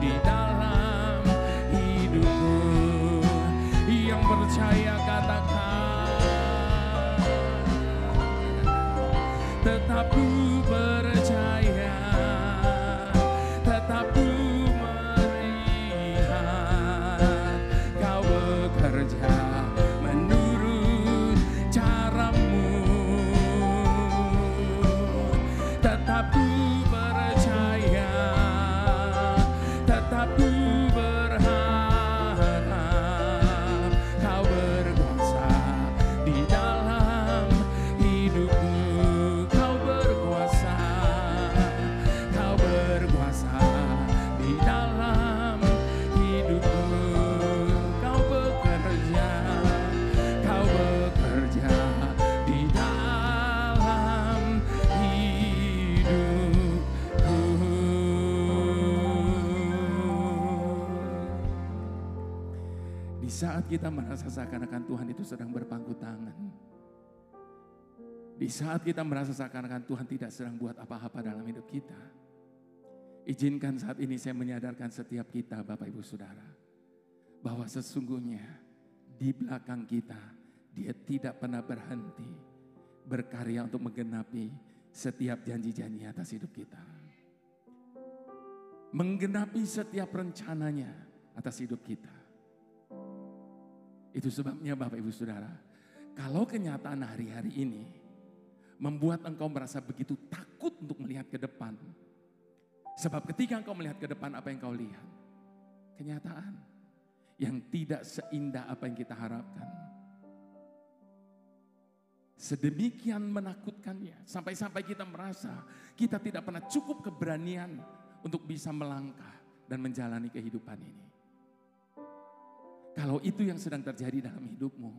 di dalam hidupku. Yang percaya katakan, tetap ku percaya, tetap ku melihat Kau bekerja menurut caramu. Tetap ku percaya, tetap ku berharap Kau berkuasa di dalam hidupku. Kau berkuasa, Kau berkuasa di dalam hidupku. Kau bekerja, Kau bekerja di dalam hidupku. Di saat kita merasa seakan-akan Tuhan itu sedang berpangku tangan, di saat kita merasa seakan-akan Tuhan tidak sedang buat apa-apa dalam hidup kita, izinkan saat ini saya menyadarkan setiap kita, Bapak Ibu Saudara, bahwa sesungguhnya di belakang kita Dia tidak pernah berhenti berkarya untuk menggenapi setiap janji-janji atas hidup kita, menggenapi setiap rencananya atas hidup kita. Itu sebabnya Bapak Ibu Saudara, kalau kenyataan hari-hari ini membuat engkau merasa begitu takut untuk melihat ke depan, sebab ketika engkau melihat ke depan, apa yang kau lihat? Kenyataan yang tidak seindah apa yang kita harapkan. Sedemikian menakutkannya, sampai-sampai kita merasa kita tidak pernah cukup keberanian untuk bisa melangkah dan menjalani kehidupan ini. Kalau itu yang sedang terjadi dalam hidupmu,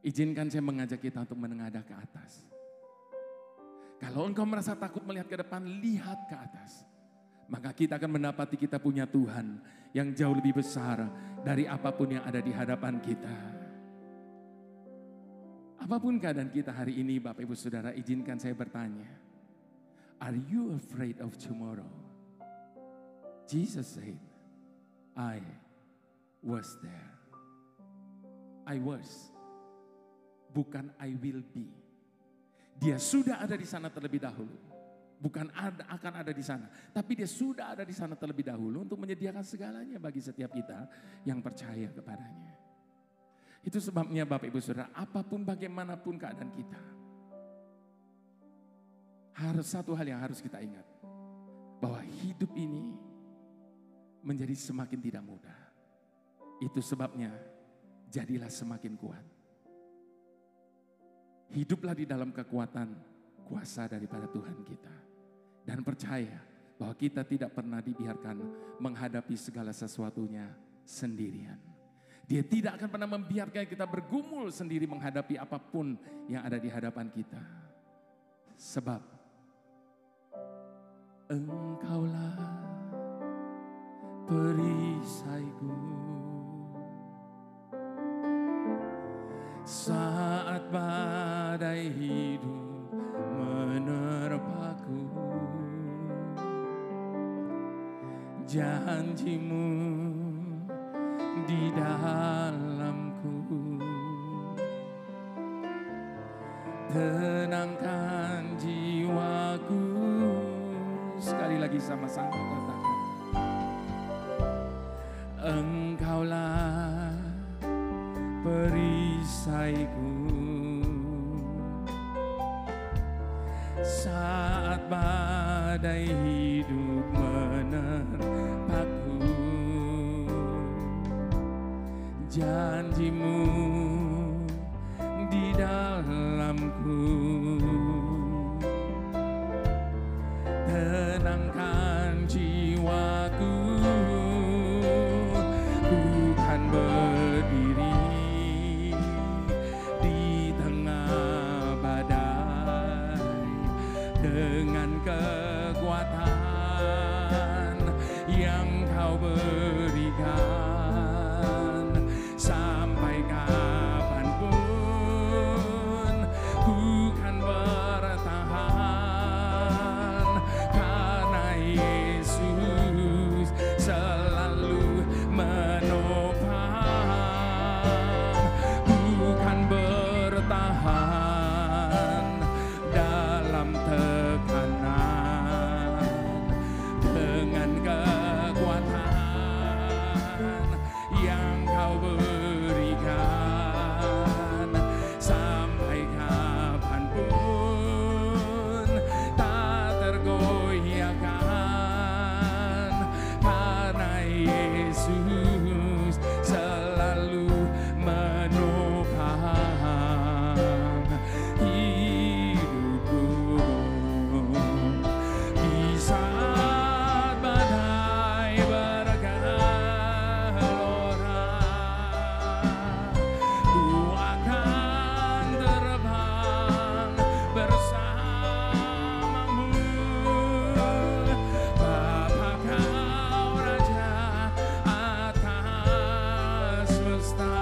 izinkan saya mengajak kita untuk menengadah ke atas. Kalau engkau merasa takut melihat ke depan, lihat ke atas. Maka kita akan mendapati kita punya Tuhan yang jauh lebih besar dari apapun yang ada di hadapan kita. Apapun keadaan kita hari ini, Bapak Ibu Saudara, izinkan saya bertanya. Are you afraid of tomorrow? Jesus said, I was there. I was. Bukan I will be. Dia sudah ada di sana terlebih dahulu. Bukan akan ada di sana. Tapi dia sudah ada di sana terlebih dahulu untuk menyediakan segalanya bagi setiap kita yang percaya kepadanya. Itu sebabnya Bapak Ibu Saudara, apapun bagaimanapun keadaan kita, satu hal yang harus kita ingat. Bahwa hidup ini menjadi semakin tidak mudah. Itu sebabnya jadilah semakin kuat. Hiduplah di dalam kekuatan kuasa daripada Tuhan kita. Dan percaya bahwa kita tidak pernah dibiarkan menghadapi segala sesuatunya sendirian. Dia tidak akan pernah membiarkan kita bergumul sendiri menghadapi apapun yang ada di hadapan kita. Sebab Engkaulah perisaiku. Saat badai hidup menerpaku, janjimu di dalamku, tenangkan jiwaku. Sekali lagi sama-sama katakan, Engkaulah perisaiku. saat badai hidup menerpaku, janjimu di dalamku tenangkan jiwaku. Ku kan berdiri di tengah badai dengan kekuatan yang kau berikan. Sampai kapanpun ku kan bertahan, karena Yesus selalu menopang. Ku kan bertahan dalam tekanan dengan kekuatan yang kau berikan. Sampai kapanpun tak tergoyahkan, karena Yesus selalu menopang hidupku. Di saat badai bergelora, ku akan terbang bersamamu. Bapa kau Raja atas semesta,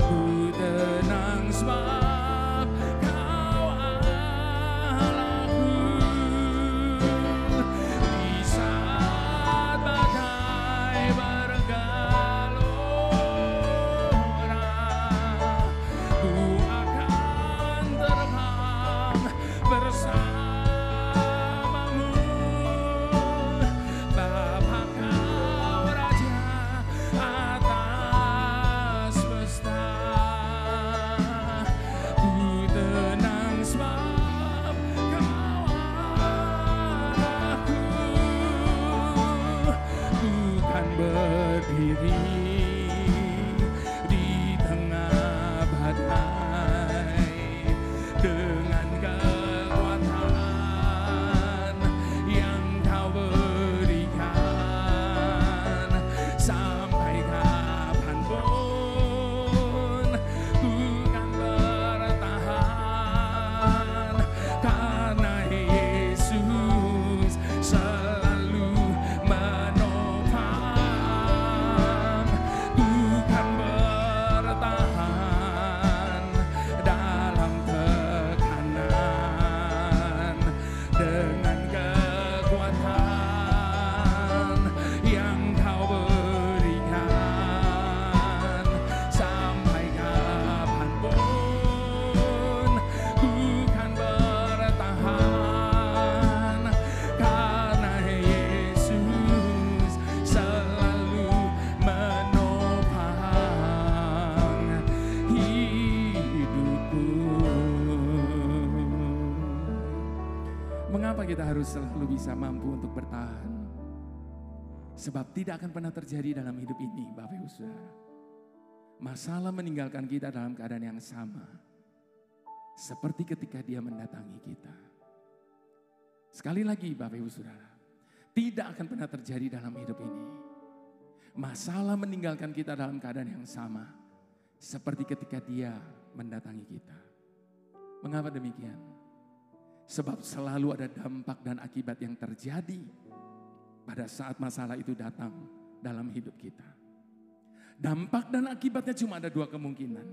ku tenang sebab kau Allahku. Di saat badai bergelora, ku akan terbang bersamamu. Bapa kau Raja atas semesta, ku tenang sebab kau Allahku. Ku kan berdiri di tengah badai dengan kekuatan yang kau berikan. Sampai kapanpun ku kan bertahan, karena Yesus selalu menopang. Ku kan bertahan dalam tekanan dengan kekuatan yang kau berikan. Sampai kapanpun ku kan bertahan, karena Yesus selalu menopang hidupku. Mengapa kita harus selalu bisa mampu untuk bertahan? Sebab tidak akan pernah terjadi dalam hidup ini, Bapak Ibu Saudara, masalah meninggalkan kita dalam keadaan yang sama seperti ketika Dia mendatangi kita. Sekali lagi Bapak Ibu Saudara, tidak akan pernah terjadi dalam hidup ini masalah meninggalkan kita dalam keadaan yang sama seperti ketika Dia mendatangi kita. Mengapa demikian? Sebab selalu ada dampak dan akibat yang terjadi pada saat masalah itu datang dalam hidup kita. Dampak dan akibatnya cuma ada dua kemungkinan.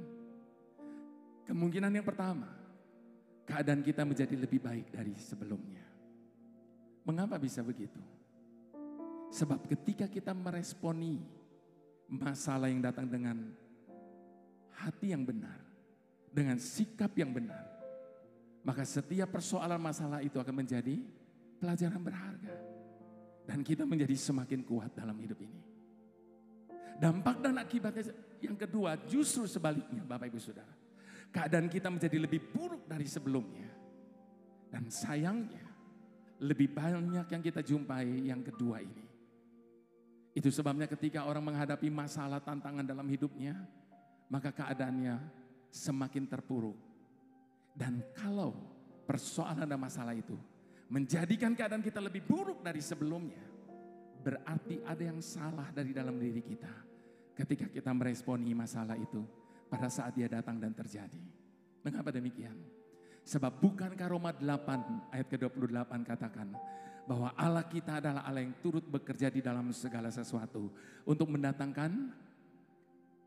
Kemungkinan yang pertama, keadaan kita menjadi lebih baik dari sebelumnya. Mengapa bisa begitu? Sebab ketika kita meresponi masalah yang datang dengan hati yang benar, dengan sikap yang benar, maka setiap persoalan masalah itu akan menjadi pelajaran berharga. Dan kita menjadi semakin kuat dalam hidup ini. Dampak dan akibatnya yang kedua justru sebaliknya Bapak Ibu Saudara. Keadaan kita menjadi lebih buruk dari sebelumnya. Dan sayangnya lebih banyak yang kita jumpai yang kedua ini. Itu sebabnya ketika orang menghadapi masalah tantangan dalam hidupnya, maka keadaannya semakin terpuruk. Dan kalau persoalan dan masalah itu menjadikan keadaan kita lebih buruk dari sebelumnya, berarti ada yang salah dari dalam diri kita ketika kita meresponi masalah itu pada saat dia datang dan terjadi. Mengapa demikian? Sebab bukankah Roma 8 ayat ke-28 katakan bahwa Allah kita adalah Allah yang turut bekerja di dalam segala sesuatu untuk mendatangkan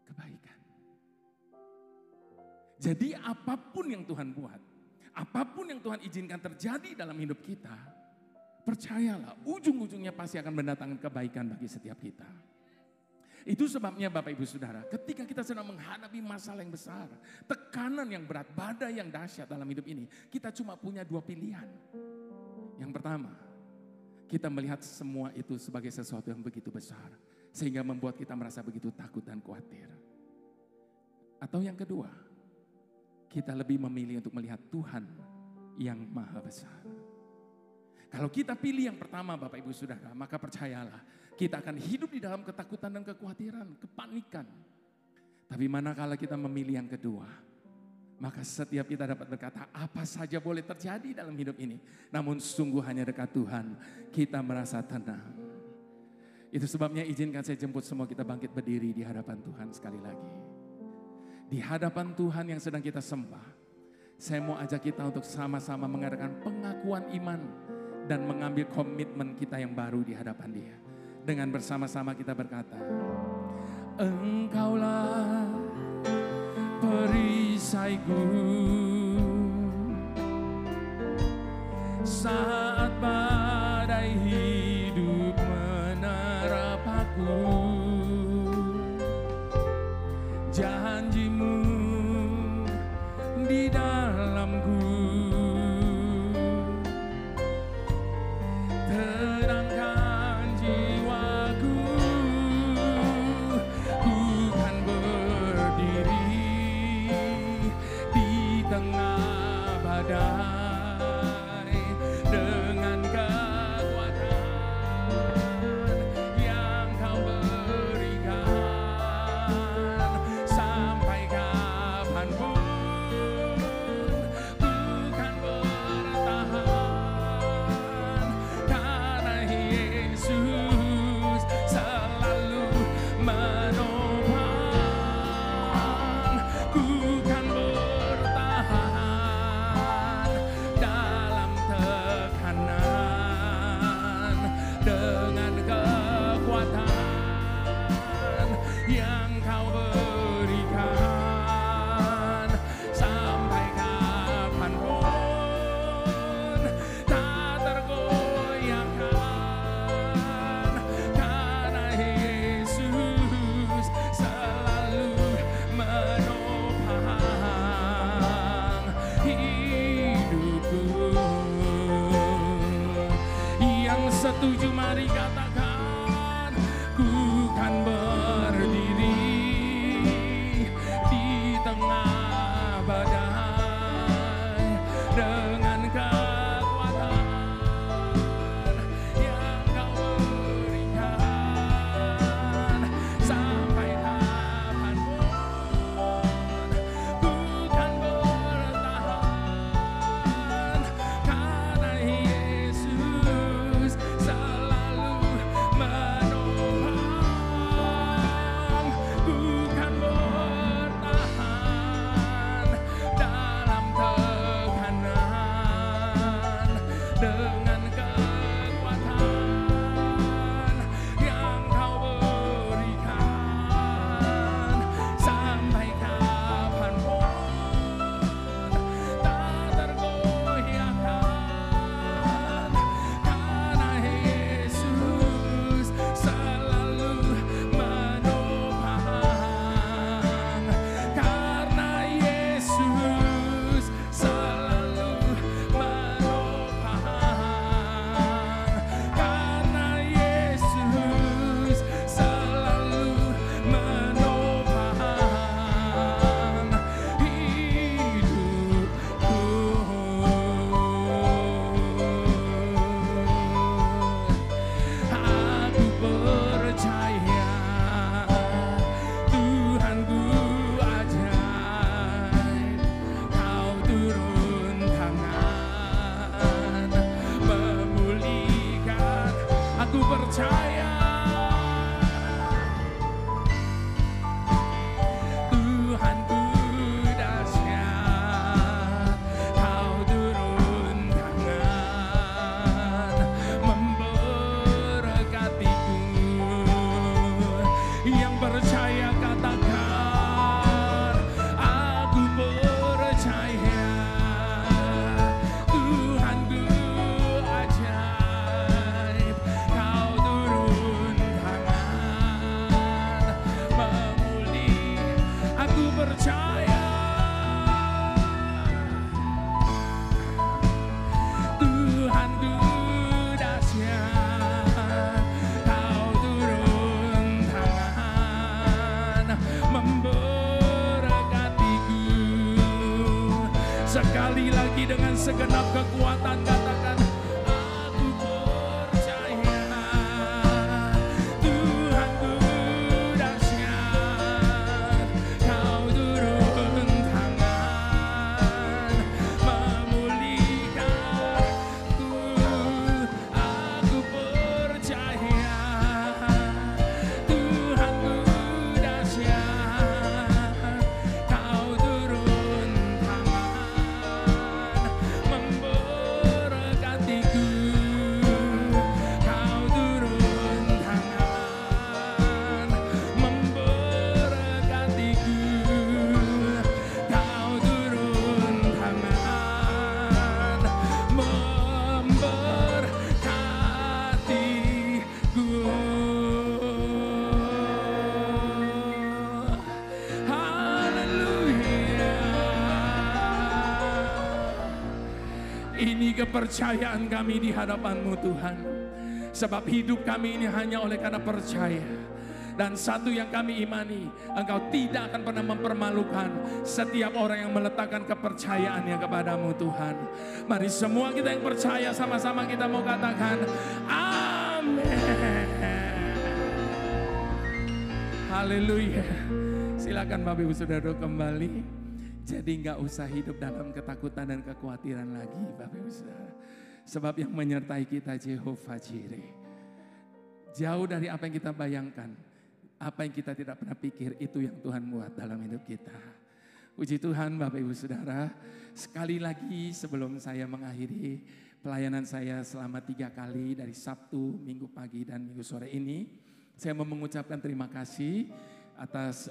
kebaikan. Jadi apapun yang Tuhan buat, apapun yang Tuhan izinkan terjadi dalam hidup kita, percayalah ujung-ujungnya pasti akan mendatangkan kebaikan bagi setiap kita. Itu sebabnya Bapak Ibu Saudara, ketika kita sedang menghadapi masalah yang besar, tekanan yang berat, badai yang dahsyat dalam hidup ini, kita cuma punya dua pilihan. Yang pertama, kita melihat semua itu sebagai sesuatu yang begitu besar, sehingga membuat kita merasa begitu takut dan khawatir. Atau yang kedua, kita lebih memilih untuk melihat Tuhan yang maha besar. Kalau kita pilih yang pertama Bapak Ibu Saudara, maka percayalah kita akan hidup di dalam ketakutan dan kekhawatiran, kepanikan. Tapi manakala kita memilih yang kedua, maka setiap kita dapat berkata apa saja boleh terjadi dalam hidup ini. Namun sungguh hanya dekat Tuhan kita merasa tenang. Itu sebabnya izinkan saya jemput semua kita bangkit berdiri di hadapan Tuhan sekali lagi. Di hadapan Tuhan yang sedang kita sembah, saya mau ajak kita untuk sama-sama mengadakan pengakuan iman dan mengambil komitmen kita yang baru di hadapan Dia. Dengan bersama-sama kita berkata, Engkaulah perisaiku saat badai hidup menerap aku. Janjimu di dalamku, terangkan jiwaku. Ku kan berdiri di Sekali lagi dengan segenap kekuatan katakan, aku percaya Tuhanku dahsyat, kau turun tangan memulihkanku. Aku percaya Tuhanku dahsyat, kau turun tangan memberkatiku. Kau turun tangan memberkatiku. Kau turun tangan memberkatiku. Haleluya. Ini kepercayaan kami di hadapan-Mu Tuhan. Sebab hidup kami ini hanya oleh karena percaya. Dan satu yang kami imani, Engkau tidak akan pernah mempermalukan setiap orang yang meletakkan kepercayaannya kepadamu Tuhan. Mari semua kita yang percaya sama-sama kita mau katakan amin. Haleluya. Silakan Bapak Ibu Saudara kembali. Jadi nggak usah hidup dalam ketakutan dan kekhawatiran lagi Bapak Ibu Saudara. Sebab yang menyertai kita Jehovah Jireh. Jauh dari apa yang kita bayangkan. Apa yang kita tidak pernah pikir itu yang Tuhan buat dalam hidup kita. Puji Tuhan Bapak Ibu Saudara. Sekali lagi sebelum saya mengakhiri pelayanan saya selama 3 kali dari Sabtu, Minggu pagi dan Minggu sore ini. Saya mau mengucapkan terima kasih atas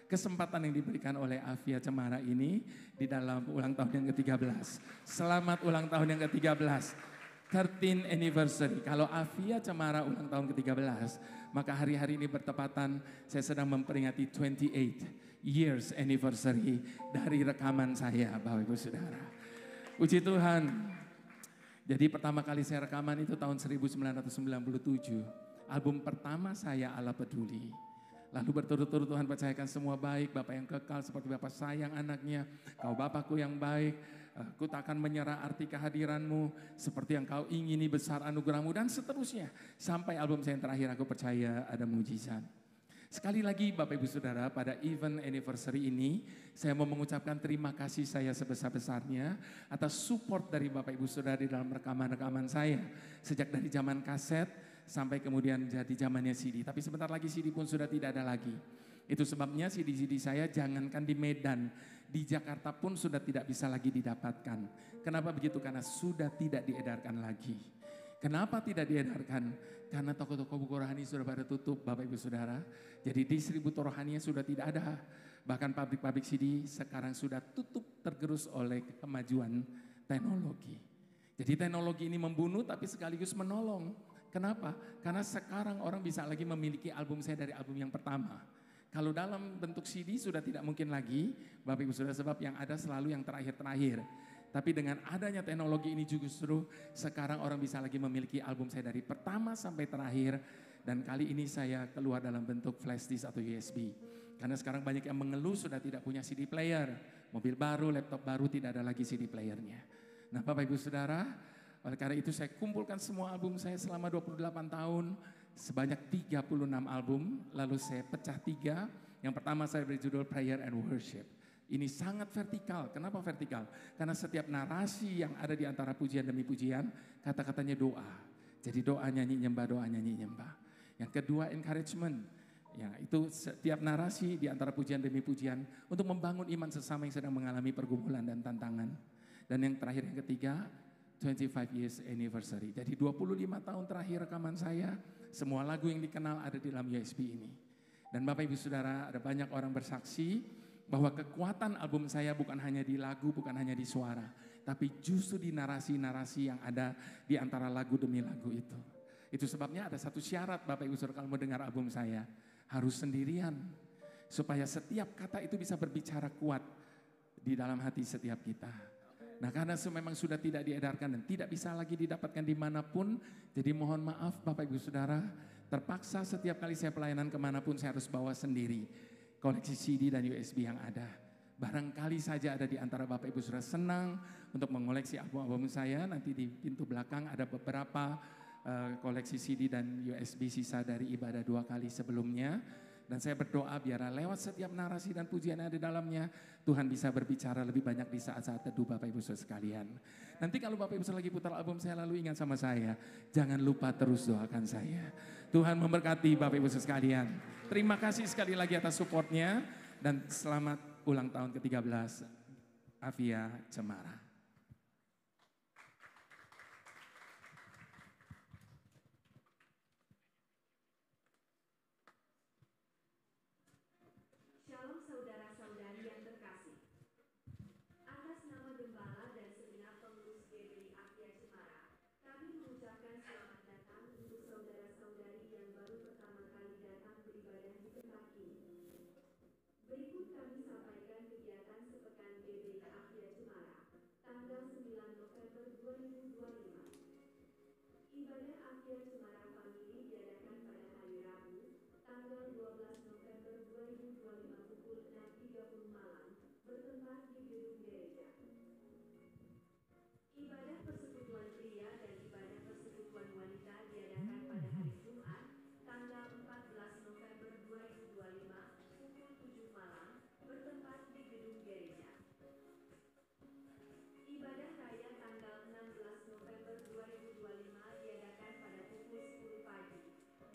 kesempatan yang diberikan oleh Afia Cemara ini di dalam ulang tahun yang ke-13. Selamat ulang tahun yang ke-13. 13th anniversary. Kalau Afia Cemara ulang tahun ke-13, maka hari-hari ini bertepatan saya sedang memperingati 28 years anniversary dari rekaman saya, Bapak Ibu Saudara. Puji Tuhan. Jadi pertama kali saya rekaman itu tahun 1997. Album pertama saya Allah Peduli. Lalu berturut-turut Tuhan percayakan semua baik, Bapak yang kekal seperti Bapak sayang anaknya, Kau Bapakku yang baik, Ku tak akan menyerah arti kehadiranmu, seperti yang Kau ingini besar anugerahmu, dan seterusnya. Sampai album saya yang terakhir, Aku Percaya Ada Mujizat. Sekali lagi Bapak Ibu Saudara, pada event anniversary ini, saya mau mengucapkan terima kasih saya sebesar-besarnya atas support dari Bapak Ibu Saudara di dalam rekaman-rekaman saya. Sejak dari zaman kaset, sampai kemudian jadi zamannya CD. Tapi sebentar lagi CD pun sudah tidak ada lagi. Itu sebabnya CD-CD saya jangankan di Medan, di Jakarta pun sudah tidak bisa lagi didapatkan. Kenapa begitu? Karena sudah tidak diedarkan lagi. Kenapa tidak diedarkan? Karena toko-toko buku rohani sudah pada tutup Bapak Ibu Saudara. Jadi distributor rohaninya sudah tidak ada. Bahkan pabrik-pabrik CD sekarang sudah tutup tergerus oleh kemajuan teknologi. Jadi teknologi ini membunuh tapi sekaligus menolong. Kenapa? Karena sekarang orang bisa lagi memiliki album saya dari album yang pertama. Kalau dalam bentuk CD sudah tidak mungkin lagi, Bapak Ibu Saudara, sebab yang ada selalu yang terakhir-terakhir. Tapi dengan adanya teknologi ini justru sekarang orang bisa lagi memiliki album saya dari pertama sampai terakhir. Dan kali ini saya keluar dalam bentuk flash disk atau USB. Karena sekarang banyak yang mengeluh sudah tidak punya CD player. Mobil baru, laptop baru tidak ada lagi CD playernya. Nah Bapak Ibu Saudara, oleh karena itu saya kumpulkan semua album saya selama 28 tahun. Sebanyak 36 album, lalu saya pecah 3. Yang pertama saya beri judul Prayer and Worship. Ini sangat vertikal. Kenapa vertikal? Karena setiap narasi yang ada di antara pujian demi pujian, kata-katanya doa. Jadi doa nyanyi nyembah, doa nyanyi nyembah. Yang kedua encouragement. Ya, itu setiap narasi di antara pujian demi pujian untuk membangun iman sesama yang sedang mengalami pergumulan dan tantangan. Dan yang terakhir yang ketiga, 25 years anniversary. Jadi 25 tahun terakhir rekaman saya, semua lagu yang dikenal ada di dalam USB ini. Dan Bapak Ibu Saudara, ada banyak orang bersaksi bahwa kekuatan album saya bukan hanya di lagu, bukan hanya di suara, tapi justru di narasi-narasi yang ada di antara lagu demi lagu itu. Itu sebabnya ada satu syarat Bapak Ibu Saudara kalau mau dengar album saya, harus sendirian. Supaya setiap kata itu bisa berbicara kuat di dalam hati setiap kita. Nah karena memang sudah tidak diedarkan dan tidak bisa lagi didapatkan dimanapun, jadi mohon maaf Bapak Ibu Saudara, terpaksa setiap kali saya pelayanan kemanapun saya harus bawa sendiri koleksi CD dan USB yang ada. barangkali saja ada di antara Bapak Ibu Saudara senang untuk mengoleksi album-album saya. Nanti di pintu belakang ada beberapa koleksi CD dan USB sisa dari ibadah 2 kali sebelumnya. Dan saya berdoa biarlah lewat setiap narasi dan pujian yang ada di dalamnya, Tuhan bisa berbicara lebih banyak di saat-saat teduh Bapak Ibu Saudara sekalian. Nanti kalau Bapak Ibu Saudara lagi putar album saya, lalu ingat sama saya, jangan lupa terus doakan saya. Tuhan memberkati Bapak Ibu Saudara sekalian. Terima kasih sekali lagi atas supportnya dan selamat ulang tahun ke-13 Afia Cemara. Shalom saudara-saudari yang terkasih. Atas nama Gembala dan segenap pengurus GBI Afia Cemara, kami mengucapkan selamat datang untuk saudara-saudari yang baru pertama kali datang beribadah di tempat ini. Berikut kami sampaikan kegiatan sepekan GBI Afia Cemara, tanggal 9 November 2025. Ibadah Afia Cemara Family diadakan pada hari Rabu, tanggal 12 November 2025 pukul 6.30 malam, bertempat di gedung gereja. Ibadah persekutuan pria dan ibadah persekutuan wanita diadakan pada hari Jumat, tanggal 14 November 2025 pukul 7 malam, bertempat di gedung gereja. Ibadah raya tanggal 16 November 2025 diadakan pada pukul 10 pagi,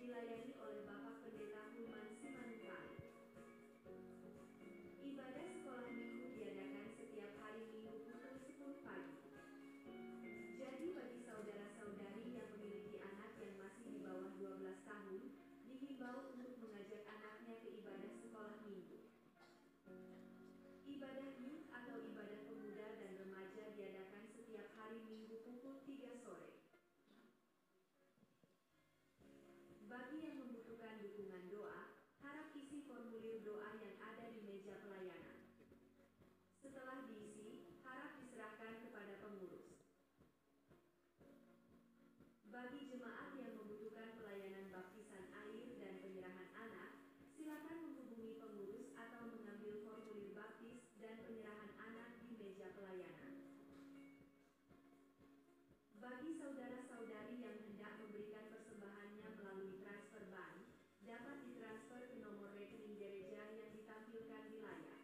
dilayani oleh Bapak Pendeta Hulman Simanukali. Ibadah sekolah minggu diadakan setiap hari Minggu pukul 10 pagi. Jadi bagi saudara-saudari yang memiliki anak yang masih di bawah 12 tahun, dihimbau untuk mengajak anaknya ke ibadah sekolah minggu. Ibadah youth atau ibadah pemuda dan remaja diadakan setiap hari Minggu pukul 3 sore. Bagi yang membutuhkan dukungan doa, harap isi formulir doa yang ada di meja pelayanan. Setelah diisi, harap diserahkan kepada pengurus. Bagi jemaat yang membutuhkan pelayanan baptisan air dan penyerahan anak, silakan menghubungi pengurus atau mengambil formulir baptis dan penyerahan anak di meja pelayanan. Bagi saudara-saudari yang hendak memberikan persembahannya melalui transfer bank, dapat ditransfer ke nomor rekening gereja yang ditampilkan di layar.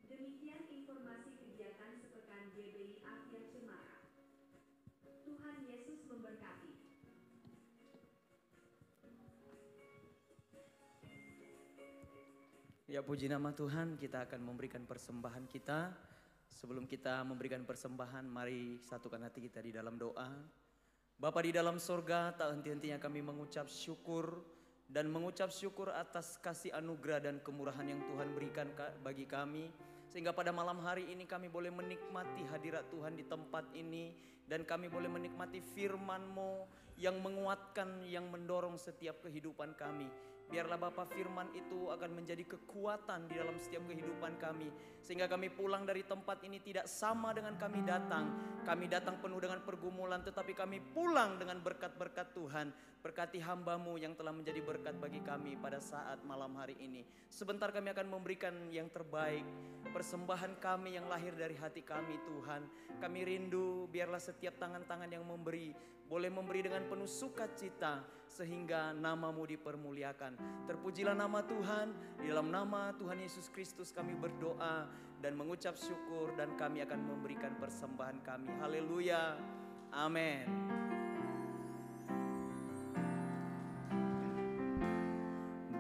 Demikian informasi kegiatan sepekan GBI Afia Cemara. Tuhan Yesus memberkati. Ya, puji nama Tuhan, kita akan memberikan persembahan kita. Sebelum kita memberikan persembahan, mari satukan hati kita di dalam doa. Bapa di dalam sorga, tak henti-hentinya kami mengucap syukur dan mengucap syukur atas kasih anugerah dan kemurahan yang Tuhan berikan bagi kami. Sehingga pada malam hari ini kami boleh menikmati hadirat Tuhan di tempat ini. Dan kami boleh menikmati firman-Mu yang menguatkan, yang mendorong setiap kehidupan kami. Biarlah Bapa firman itu akan menjadi kekuatan di dalam setiap kehidupan kami. Sehingga kami pulang dari tempat ini tidak sama dengan kami datang. Kami datang penuh dengan pergumulan, tetapi kami pulang dengan berkat-berkat Tuhan. Berkati hamba-Mu yang telah menjadi berkat bagi kami pada saat malam hari ini. Sebentar kami akan memberikan yang terbaik. Persembahan kami yang lahir dari hati kami Tuhan. Kami rindu biarlah setiap tangan-tangan yang memberi boleh memberi dengan penuh sukacita sehingga nama-Mu dipermuliakan. Terpujilah nama Tuhan. Di dalam nama Tuhan Yesus Kristus kami berdoa dan mengucap syukur, dan kami akan memberikan persembahan kami. Haleluya. Amin.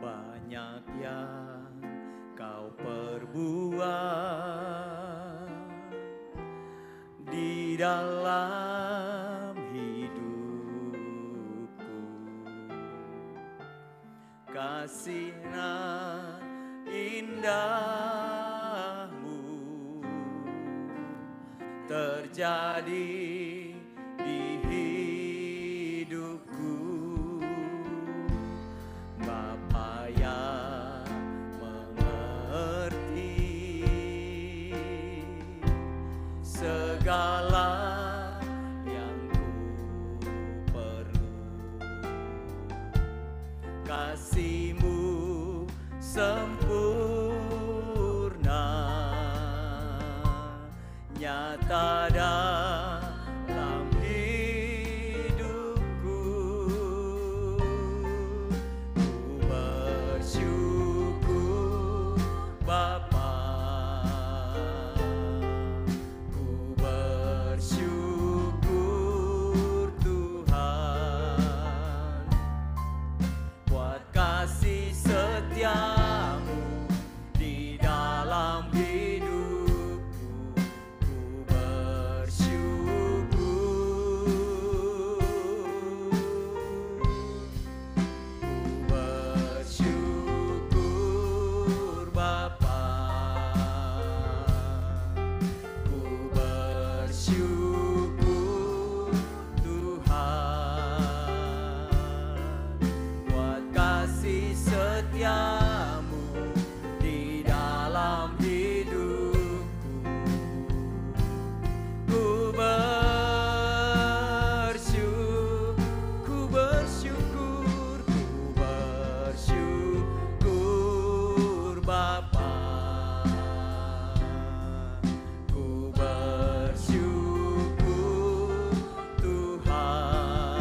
Banyak yang kau perbuat di dalam hidupku, kasih nan indahmu terjadi di hidupku. Bapa yang mengerti segala yang ku perlu, kasih-Mu sempurna nyata dalam hidupku. Ku bersyukur Bapa, ku bersyukur Tuhan buat kasih setiamu di dalam hidupku. Ku bersyukur, ku bersyukur Bapa, ku bersyukur Tuhan buat kasih setiamu di dalam hidupku. Ku bersyukur, ku bersyukur, ku bersyukur Bapa, ku bersyukur Tuhan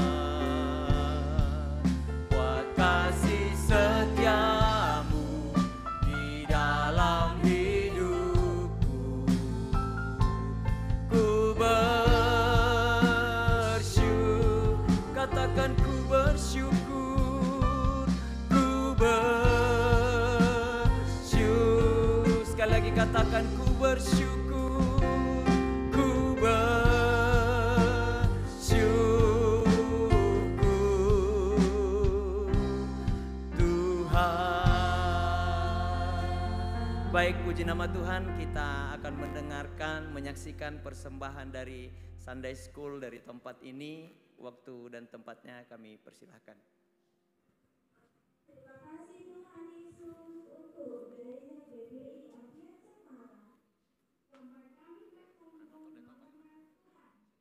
buat kasih setiamu di dalam hidupku. Ku bersyukur, katakan ku bersyukur, ku bersyukur. Sekali lagi katakan ku bersyukur, ku bersyukur Tuhan. Baik, puji nama Tuhan, kita akan mendengarkan, menyaksikan persembahan dari Sunday School dari tempat ini. Waktu dan tempatnya kami persilahkan. Terima kasih Tuhan Yesus untuk gereja GBI Afiat Cemara. Tempat kami berkumpul mengenal Tuhan.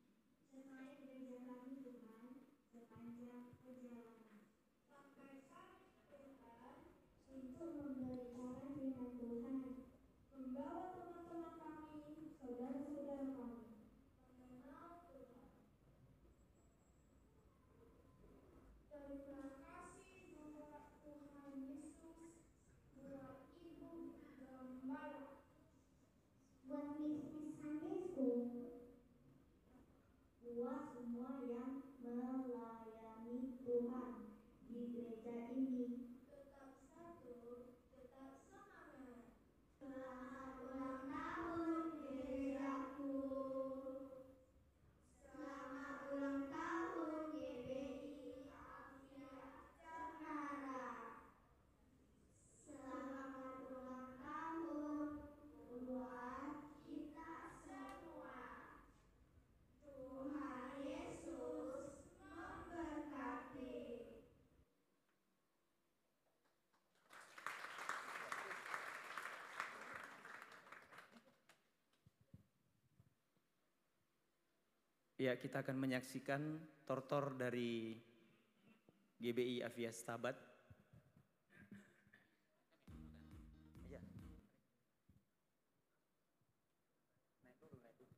Sertai gereja kami Tuhan sepanjang perjalanan. Sampai kami Tuhan untuk memberitakan firman Tuhan. Membawa teman-teman kami, saudara-saudara kami mengenal Tuhan. Terima kasih buat Tuhan Yesus, buat Ibu Gembala, buat Miss Sunday School, buat semua yang melayani Tuhan di gereja ini. Tetap satu, tetap semangat. Selamat ulang tahun gerejaku. Selamat ulang tahun GBI Afiat Cemara. Selamat ulang tahun buat kita semua. Tuhan Yesus memberkati. Ya, kita akan menyaksikan tortor dari GBI Afiat Stabat. Ya. Naik dulu, naik dulu.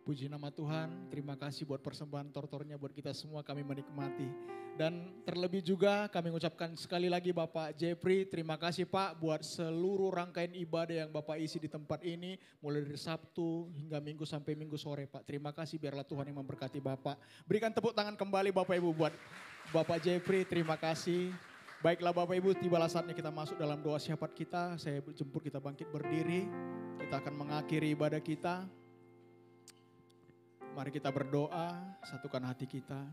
Puji nama Tuhan, terima kasih buat persembahan tortornya buat kita semua, kami menikmati. Dan terlebih juga kami mengucapkan sekali lagi Bapak Jeffrey, terima kasih Pak buat seluruh rangkaian ibadah yang Bapak isi di tempat ini. Mulai dari Sabtu hingga Minggu sampai Minggu sore Pak. Terima kasih, biarlah Tuhan yang memberkati Bapak. Berikan tepuk tangan kembali Bapak Ibu buat Bapak Jeffrey, terima kasih. Baiklah Bapak Ibu, tibalah saatnya kita masuk dalam doa syafaat kita. Saya jemput kita bangkit berdiri, kita akan mengakhiri ibadah kita. Mari kita berdoa, satukan hati kita.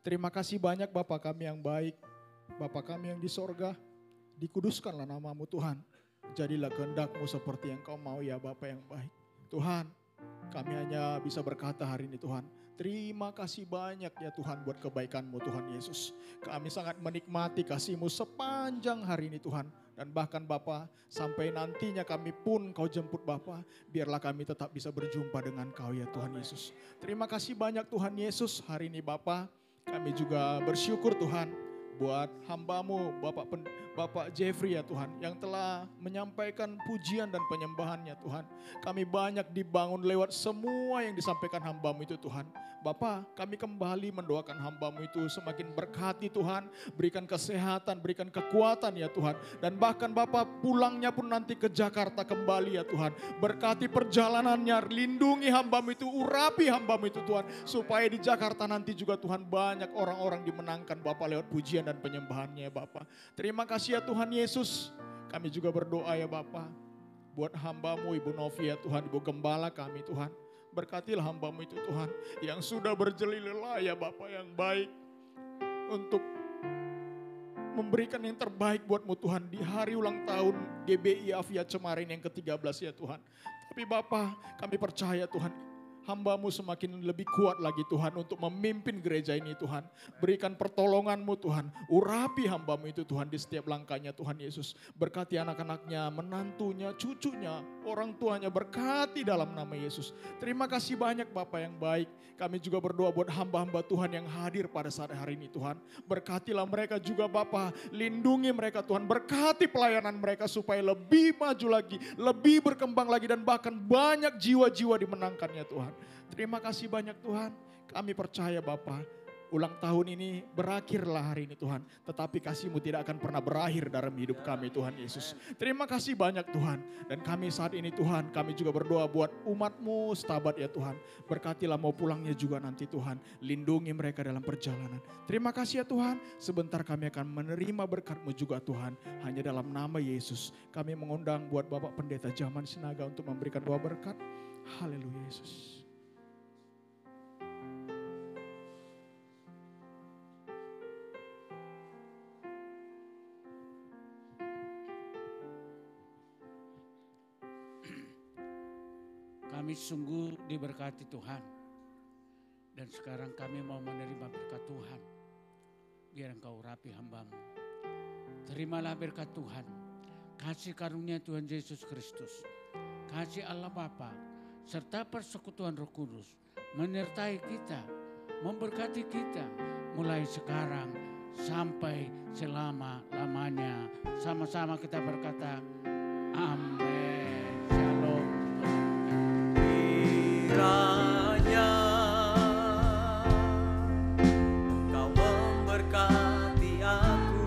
Terima kasih banyak Bapa kami yang baik, Bapa kami yang di sorga, dikuduskanlah namamu Tuhan. Jadilah kehendak-Mu seperti yang Kau mau ya Bapa yang baik. Tuhan, kami hanya bisa berkata hari ini Tuhan, terima kasih banyak ya Tuhan buat kebaikan-Mu Tuhan Yesus. Kami sangat menikmati kasih-Mu sepanjang hari ini Tuhan. Dan bahkan Bapa, sampai nantinya kami pun Kau jemput Bapa, biarlah kami tetap bisa berjumpa dengan Kau ya Tuhan Yesus. Terima kasih banyak Tuhan Yesus, hari ini Bapa, kami juga bersyukur Tuhan buat hamba-Mu Bapak Jeffrey ya Tuhan, yang telah menyampaikan pujian dan penyembahannya Tuhan. Kami banyak dibangun lewat semua yang disampaikan hamba-Mu itu Tuhan. Bapa, kami kembali mendoakan hamba-Mu itu semakin berkati Tuhan, berikan kesehatan, berikan kekuatan ya Tuhan. Dan bahkan Bapa pulangnya pun nanti ke Jakarta kembali ya Tuhan. Berkati perjalanannya, lindungi hamba-Mu itu, urapi hamba-Mu itu Tuhan. Supaya di Jakarta nanti juga Tuhan banyak orang-orang dimenangkan Bapa lewat pujian dan penyembahannya ya Bapa. Terima kasih ya Tuhan Yesus. Kami juga berdoa ya Bapa, buat hamba-Mu Ibu Novi ya Tuhan, Ibu Gembala kami Tuhan. Berkatilah hamba-Mu itu Tuhan, yang sudah berjeli lelah ya Bapa yang baik, untuk memberikan yang terbaik buat-Mu Tuhan di hari ulang tahun GBI Afia Cemara ini yang ke-13 ya Tuhan. Tapi Bapa, kami percaya Tuhan, hamba-Mu semakin lebih kuat lagi Tuhan untuk memimpin gereja ini Tuhan. Berikan pertolongan-Mu Tuhan, urapi hamba-Mu itu Tuhan di setiap langkahnya Tuhan Yesus. Berkati anak-anaknya, menantunya, cucunya, orang tuanya, berkati dalam nama Yesus. Terima kasih banyak Bapa yang baik. Kami juga berdoa buat hamba-hamba Tuhan yang hadir pada saat hari ini Tuhan. Berkatilah mereka juga Bapa, lindungi mereka Tuhan. Berkati pelayanan mereka supaya lebih maju lagi, lebih berkembang lagi, dan bahkan banyak jiwa-jiwa dimenangkannya Tuhan. Terima kasih banyak Tuhan. Kami percaya Bapa, ulang tahun ini berakhirlah hari ini Tuhan. Tetapi kasih-Mu tidak akan pernah berakhir dalam hidup kami Tuhan Yesus. Terima kasih banyak Tuhan. Dan kami saat ini Tuhan, kami juga berdoa buat umat-Mu setabat ya Tuhan. Berkatilah mau pulangnya juga nanti Tuhan. Lindungi mereka dalam perjalanan. Terima kasih ya Tuhan. Sebentar kami akan menerima berkat-Mu juga Tuhan. Hanya dalam nama Yesus. Kami mengundang buat Bapak Pendeta Zaman Sinaga untuk memberikan doa berkat. Haleluya Yesus. Kami sungguh diberkati Tuhan. Dan sekarang kami mau menerima berkat Tuhan. Biar Engkau urapi hamba-Mu. Terimalah berkat Tuhan. Kasih karunia Tuhan Yesus Kristus. Kasih Allah Bapa. Serta persekutuan Roh Kudus. Menyertai kita. Memberkati kita. Mulai sekarang sampai selama-lamanya. Sama-sama kita berkata, amin. Shalom. Kiranya Engkau memberkati aku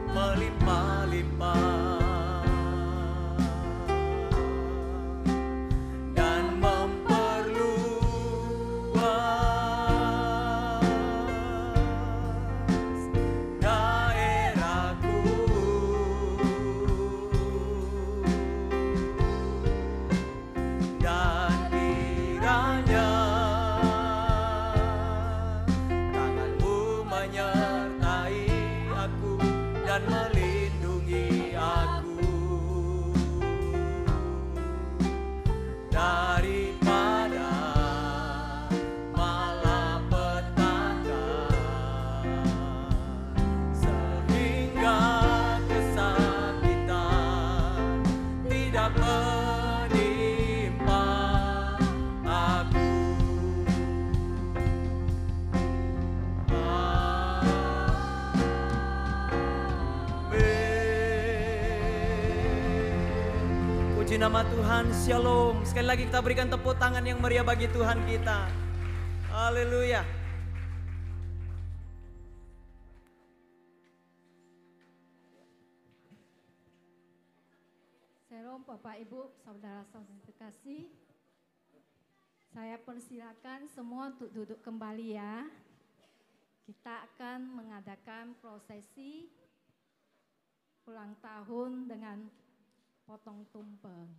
melimpah-limpah dan memperluas daerahku. Dan kiranya tangan-Mu menyertai aku dan melindungi aku daripada malapetaka, sehingga kesakitan tidak menimpa aku. Amin. Puji nama Tuhan, Shalom. Sekali lagi kita berikan tepuk tangan yang meriah bagi Tuhan kita. Haleluya. Shalom Bapak Ibu, saudara-saudara terkasih. Saya persilakan semua untuk duduk kembali ya. Kita akan mengadakan prosesi ulang tahun dengan potong tumpeng.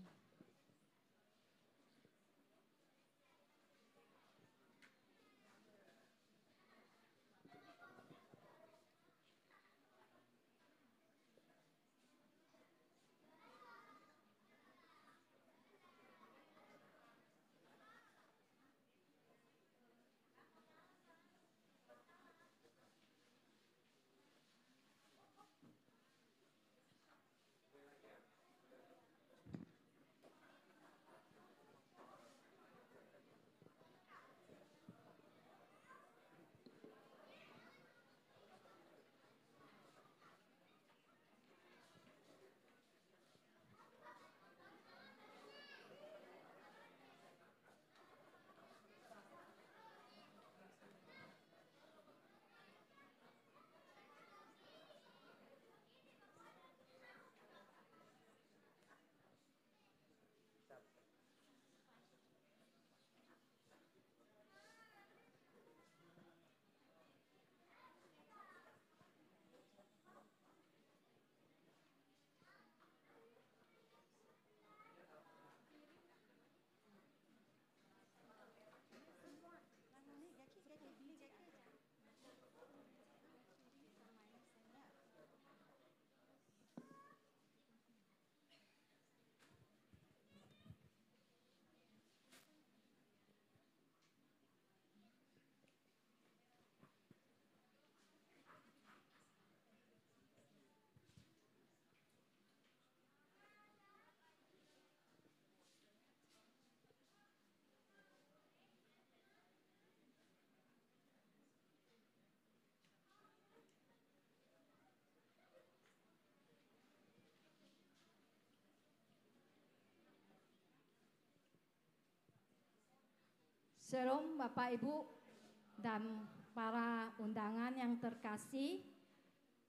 Shalom Bapak Ibu dan para undangan yang terkasih.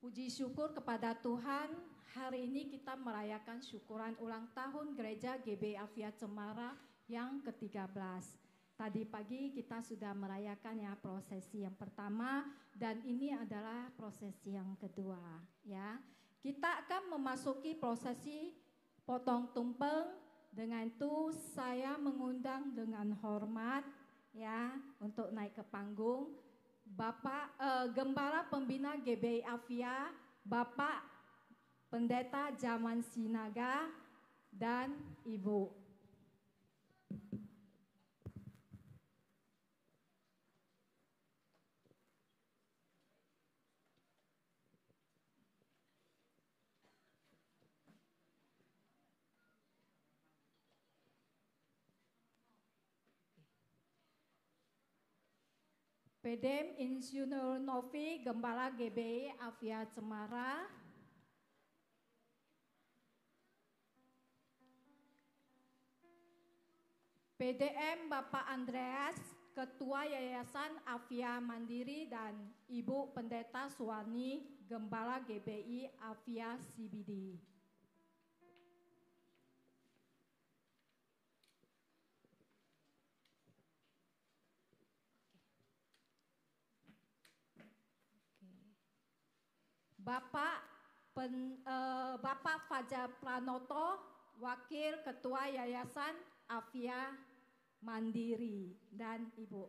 Puji syukur kepada Tuhan, hari ini kita merayakan syukuran ulang tahun Gereja GBI Avia Cemara yang ke-13. Tadi pagi kita sudah merayakan ya prosesi yang pertama dan ini adalah prosesi yang kedua ya. Kita akan memasuki prosesi potong tumpeng. Dengan itu saya mengundang dengan hormat ya untuk naik ke panggung Bapak Gembala Pembina GBI Avia, Bapak Pendeta Zaman Sinaga dan Ibu. Pedem Insinyur Novi, Gembala GBI Avia Cemara. PDM Bapak Andreas, Ketua Yayasan Avia Mandiri dan Ibu Pendeta Suwarni, Gembala GBI Avia CBD. Bapak Fajar Pranoto, Wakil Ketua Yayasan Avia Mandiri dan Ibu.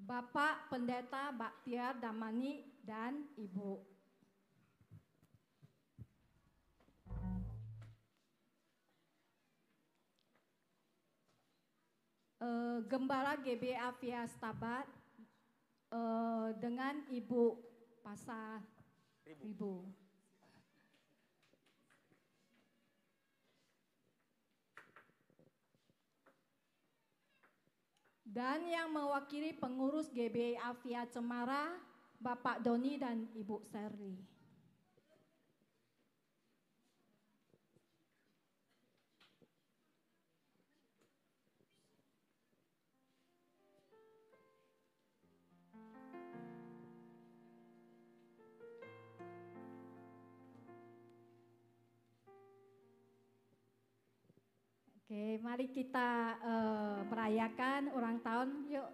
Bapak Pendeta Baktiar Damani dan Ibu. Gembala GBI Avia Stabat dengan Ibu Pasar Ribu. Dan yang mewakili pengurus GBI Avia Cemara, Bapak Doni dan Ibu Serli. Oke, mari kita merayakan ulang tahun. Yuk